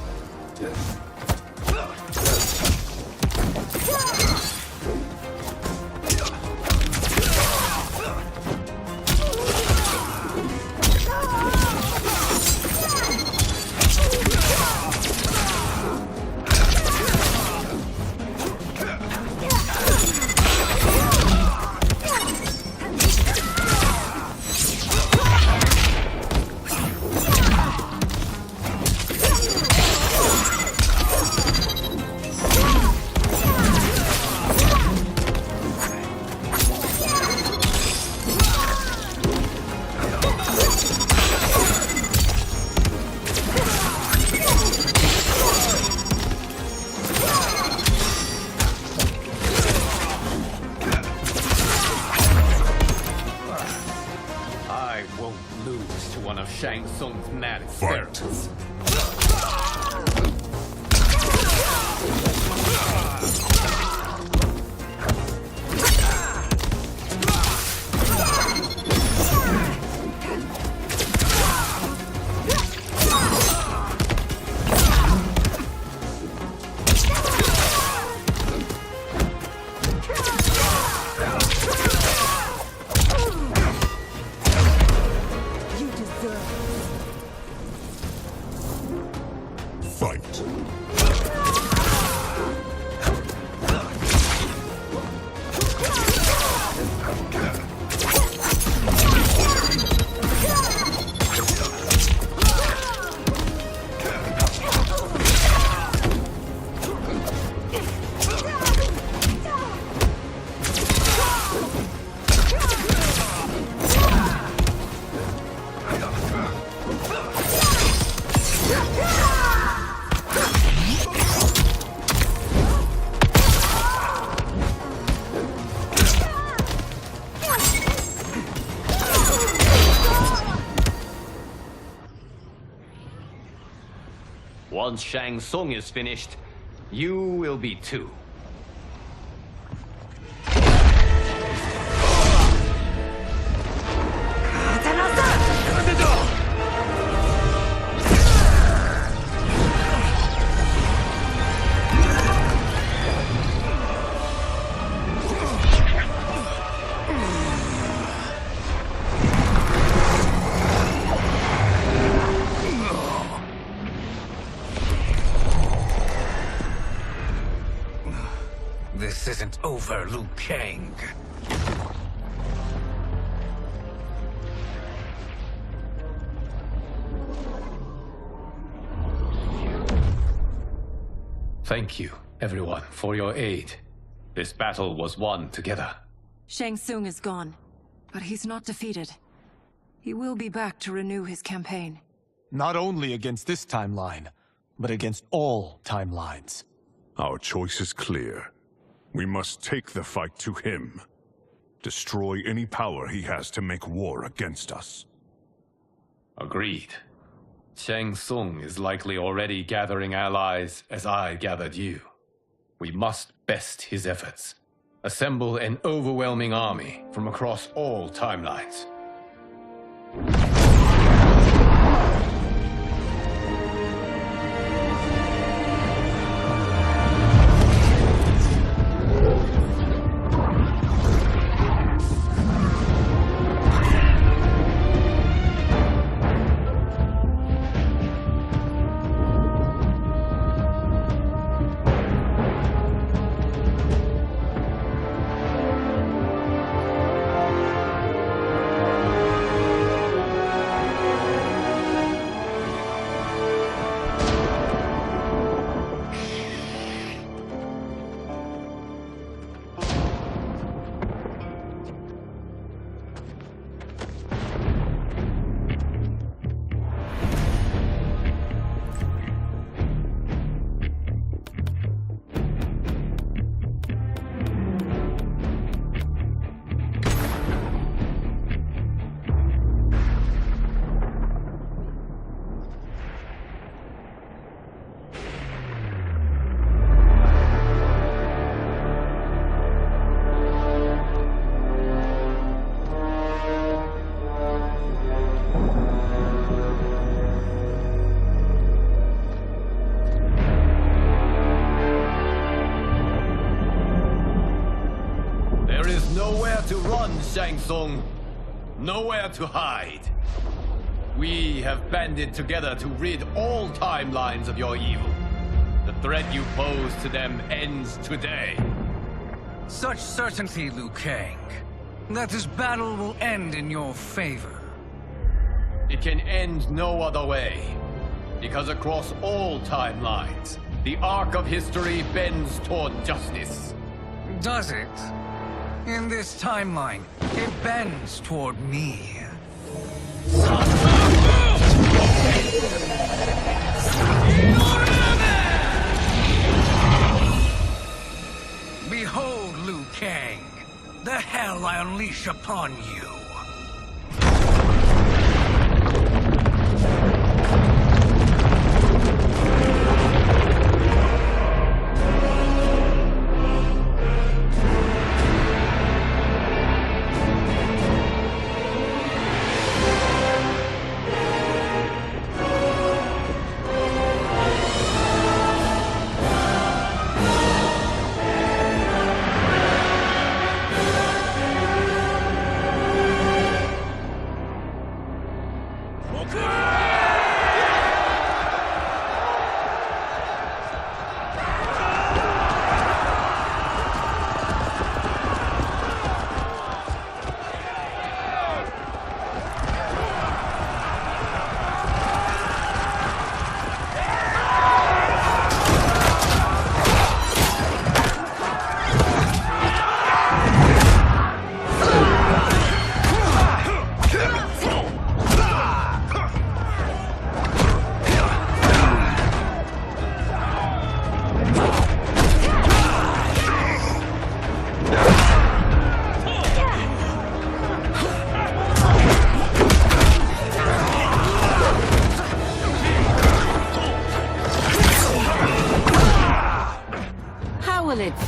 I won't lose to one of Shang Tsung's mad experiments. Once Shang Tsung is finished, you will be too. This isn't over, Liu Kang. Thank you, everyone, for your aid. This battle was won together. Shang Tsung is gone, but he's not defeated. He will be back to renew his campaign. Not only against this timeline, but against all timelines. Our choice is clear. We must take the fight to him. Destroy any power he has to make war against us. Agreed. Shang Tsung is likely already gathering allies as I gathered you. We must best his efforts. Assemble an overwhelming army from across all timelines. To run, Shang Tsung. Nowhere to hide. We have banded together to rid all timelines of your evil. The threat you pose to them ends today. Such certainty, Liu Kang, that this battle will end in your favor. It can end no other way. Because across all timelines, the arc of history bends toward justice. Does it? In this timeline, it bends toward me. Behold, Liu Kang, the hell I unleash upon you.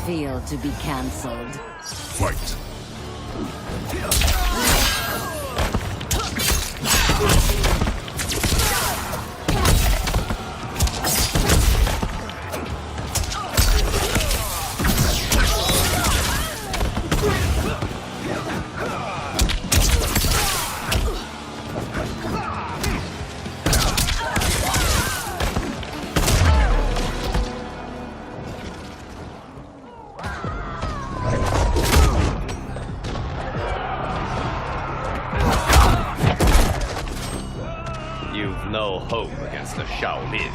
feel to be cancelled? Fight. You've no hope against the Shaolin.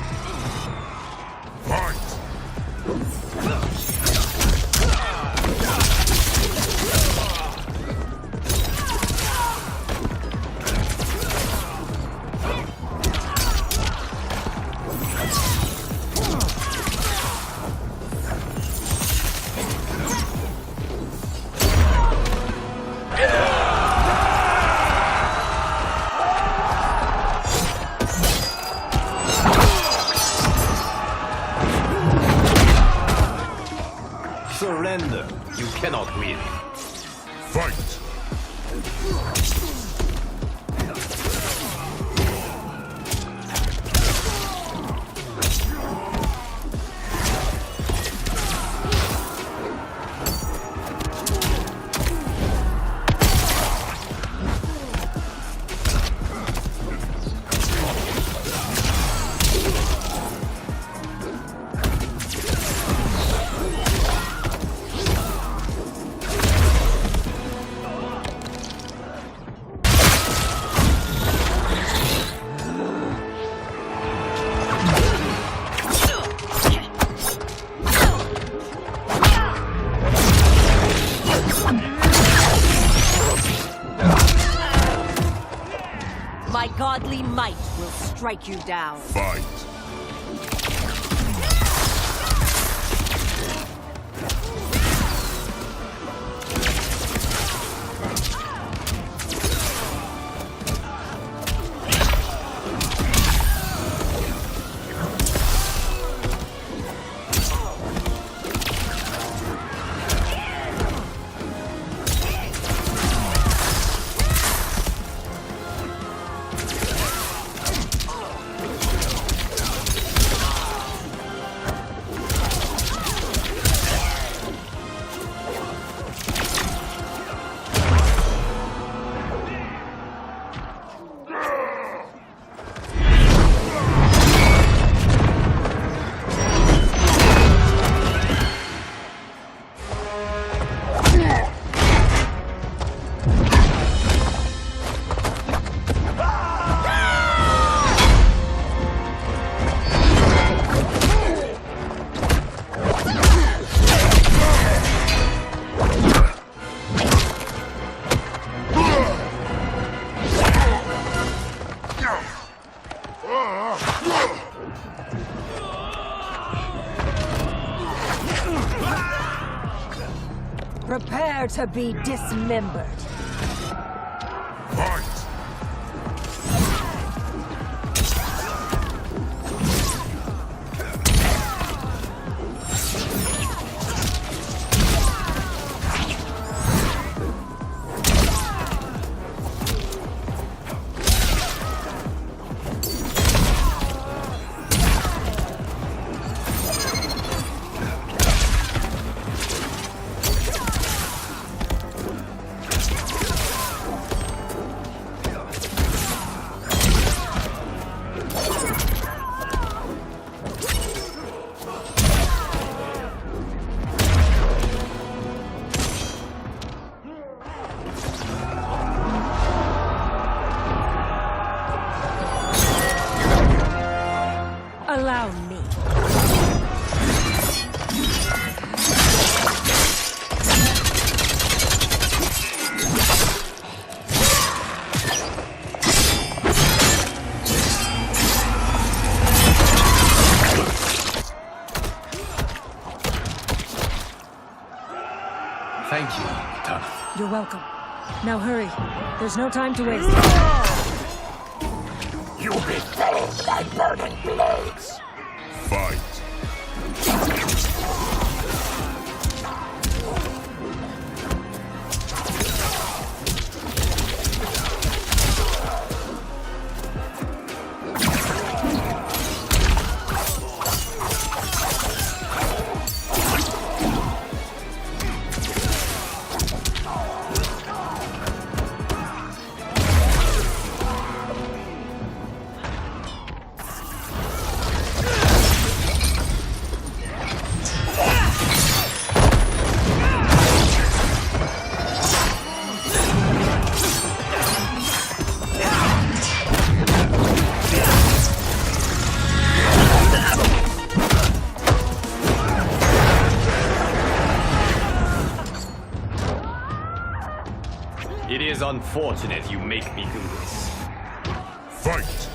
Fight! Surrender. You cannot win. Fight! My godly might will strike you down. Fight! Prepare to be dismembered. Fight! Allow me. Thank you, Katana. You're welcome. Now hurry. There's no time to waste. You'll be felled by burning blades. Fight! unfortunate you make me do this. Fight!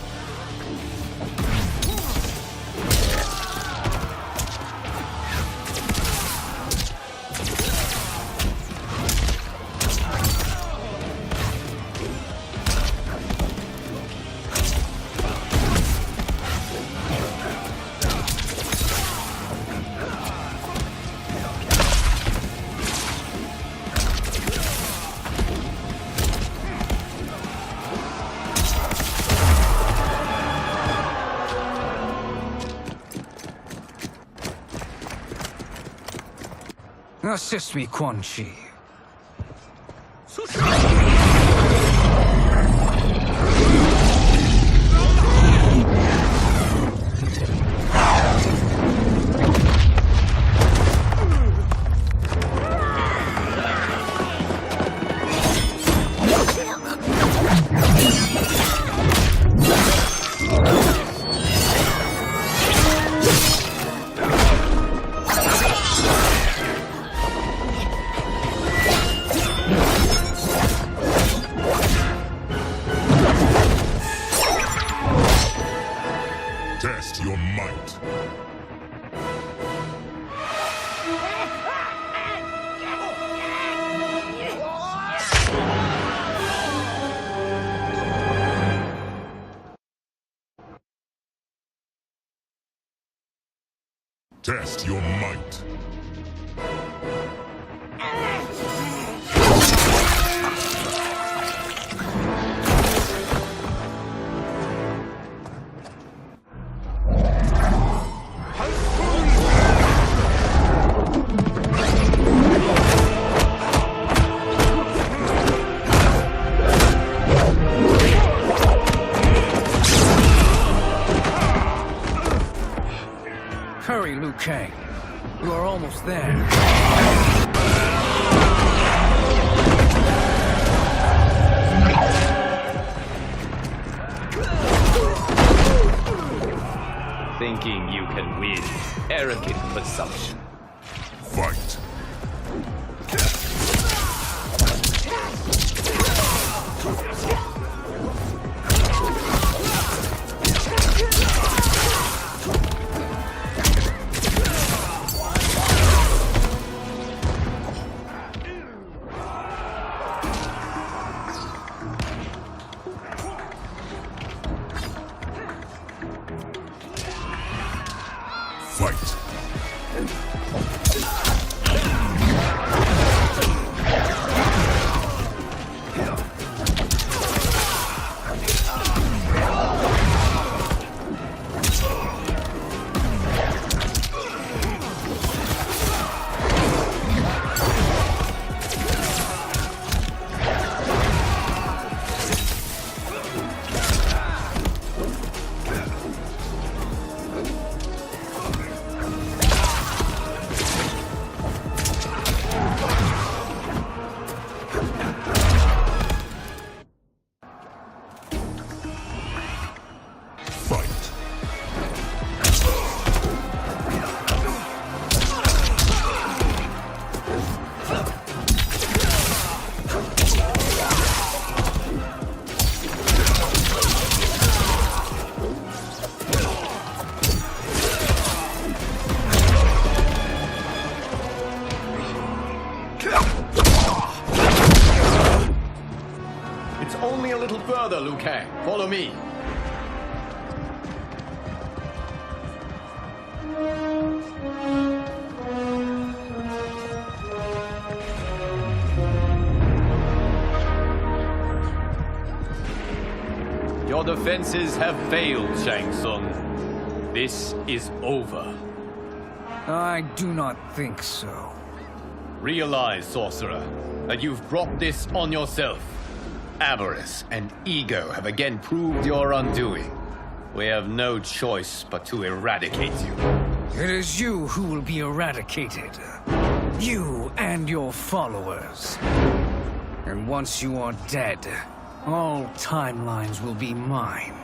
Assist me, Quan Chi. Test your might. Test your might. Hurry, Liu Kang. You are almost there. Thinking you can win. Arrogant presumption. Fight. Fight. It's only a little further, Liu Kang. Follow me. Your defenses have failed, Shang Tsung. This is over. I do not think so. Realize, sorcerer, that you've brought this on yourself. Avarice and ego have again proved your undoing. We have no choice but to eradicate you. It is you who will be eradicated. You and your followers. And once you are dead, all timelines will be mine.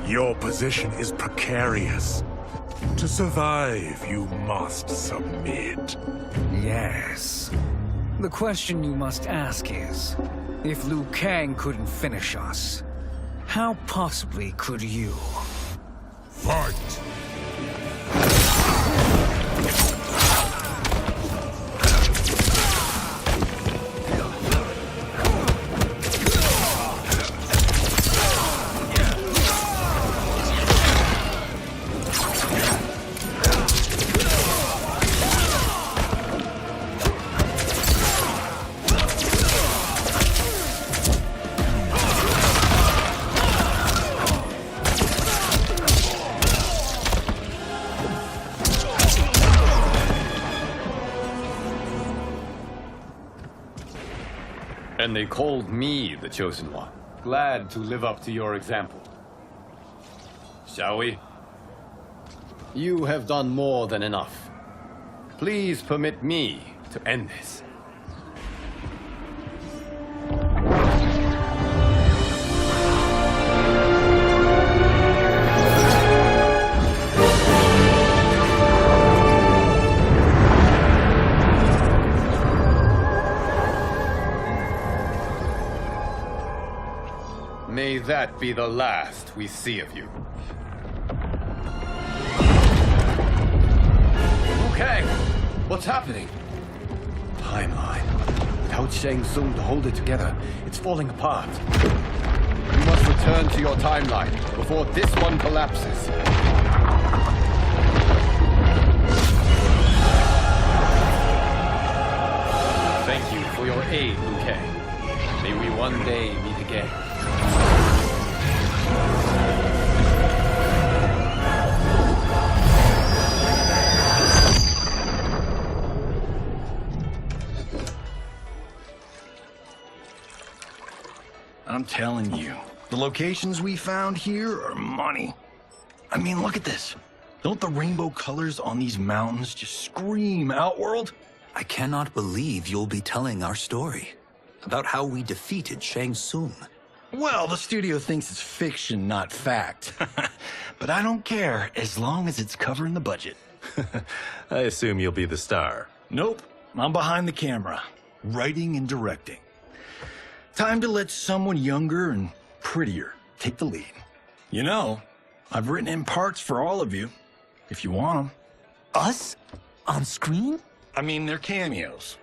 Your position is precarious. To survive, you must submit. Yes. The question you must ask is, if Liu Kang couldn't finish us, how possibly could you? Fight! And they called me the Chosen One. Glad to live up to your example. Shall we? You have done more than enough. Please permit me to end this. May that be the last we see of you. Okay, what's happening? Timeline. Without Shang Tsung to hold it together, it's falling apart. You must return to your timeline before this one collapses. Thank you for your aid, Liu Kang. May we one day meet again. I'm telling you, the locations we found here are money. I mean, look at this. Don't the rainbow colors on these mountains just scream Outworld? I cannot believe you'll be telling our story about how we defeated Shang Tsung. Well, the studio thinks it's fiction, not fact. But I don't care, as long as it's covering the budget. I assume you'll be the star. Nope, I'm behind the camera, writing and directing. Time to let someone younger and prettier take the lead. You know, I've written in parts for all of you, if you want them. Us? On screen? I mean, they're cameos.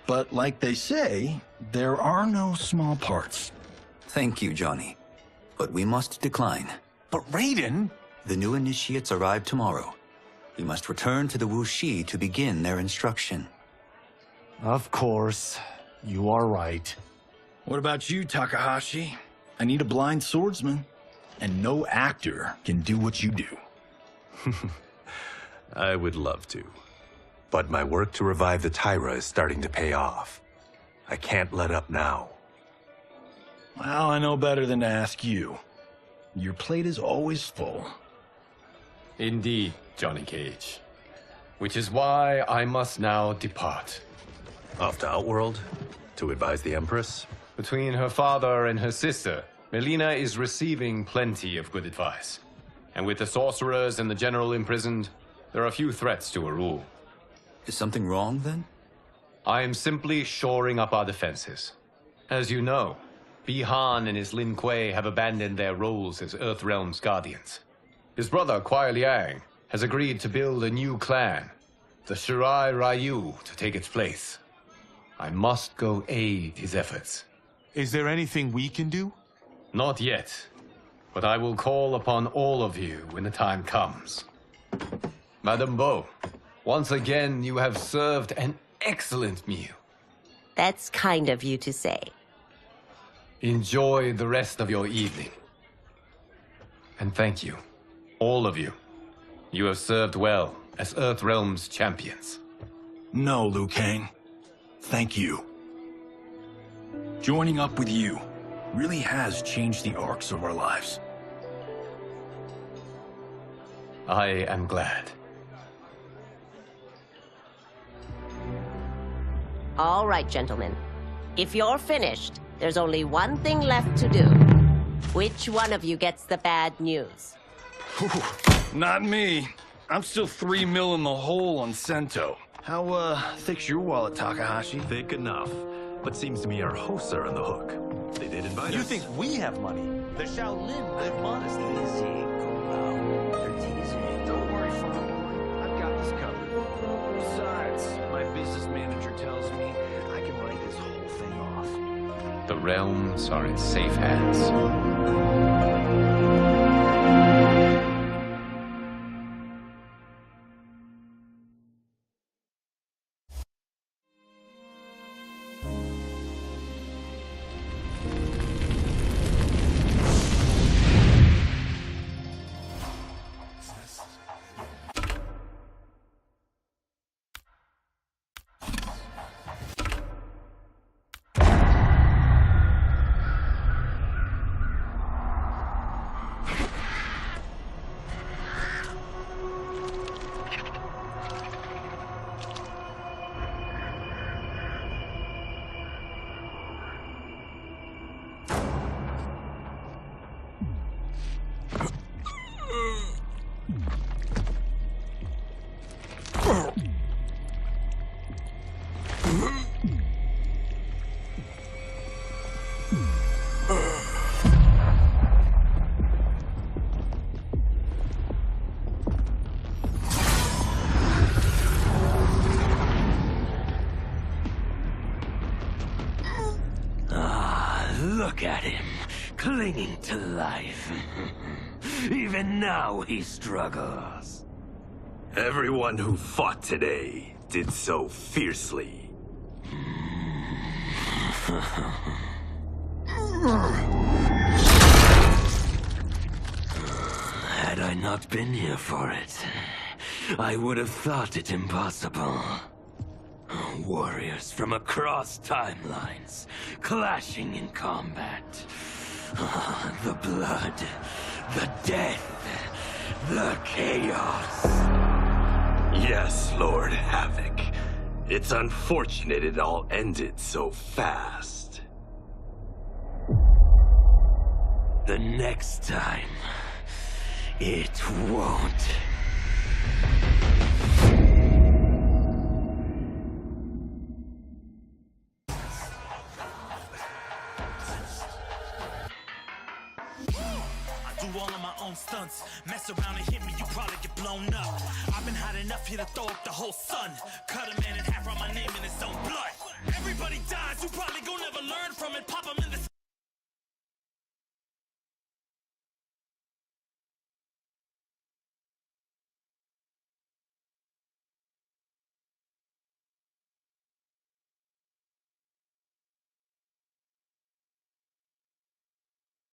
But like they say, there are no small parts. Thank you, Johnny. But we must decline. But Raiden? The new initiates arrive tomorrow. We must return to the Wuxi to begin their instruction. Of course. You are right. What about you, Takahashi? I need a blind swordsman. And no actor can do what you do. I would love to. But my work to revive the Tyra is starting to pay off. I can't let up now. Well, I know better than to ask you. Your plate is always full. Indeed, Johnny Cage. Which is why I must now depart. Off to Outworld? To advise the Empress? Between her father and her sister, Melina is receiving plenty of good advice. And with the sorcerers and the general imprisoned, there are few threats to her rule. Is something wrong, then? I am simply shoring up our defenses. As you know, Bi-Han and his Lin Kuei have abandoned their roles as Earthrealm's guardians. His brother, Kuai Liang, has agreed to build a new clan, the Shirai Ryu, to take its place. I must go aid his efforts. Is there anything we can do? Not yet, but I will call upon all of you when the time comes. Madame Bo, once again you have served an excellent meal. That's kind of you to say. Enjoy the rest of your evening. And thank you, all of you. You have served well as Earthrealm's champions. No, Liu Kang. Thank you. Joining up with you really has changed the arcs of our lives. I am glad. All right, gentlemen. If you're finished, there's only one thing left to do. Which one of you gets the bad news? Not me. I'm still 3 mil in the hole on Sento. How, thick's your wallet, Takahashi? Thick enough. But seems to me our hosts are on the hook. They did invite us. You think we have money? The Shaolin live modestly. Easy, Kumo. They're teasing. Don't worry, Farmer. I've got this covered. Besides, my business manager tells me I can write this whole thing off. The realms are in safe hands. Look at him, clinging to life. Even now he struggles. Everyone who fought today did so fiercely. Had I not been here for it, I would have thought it impossible. Warriors from across timelines, clashing in combat. The blood, the death, the chaos. Yes, Lord Havoc. It's unfortunate it all ended so fast. The next time, it won't. All of my own stunts. Mess around and hit me, you probably get blown up. I've been hot enough here to throw up the whole sun. Cut a man in half, write my name in his own blood. Everybody dies, you probably gon' never learn from it. Pop 'em in the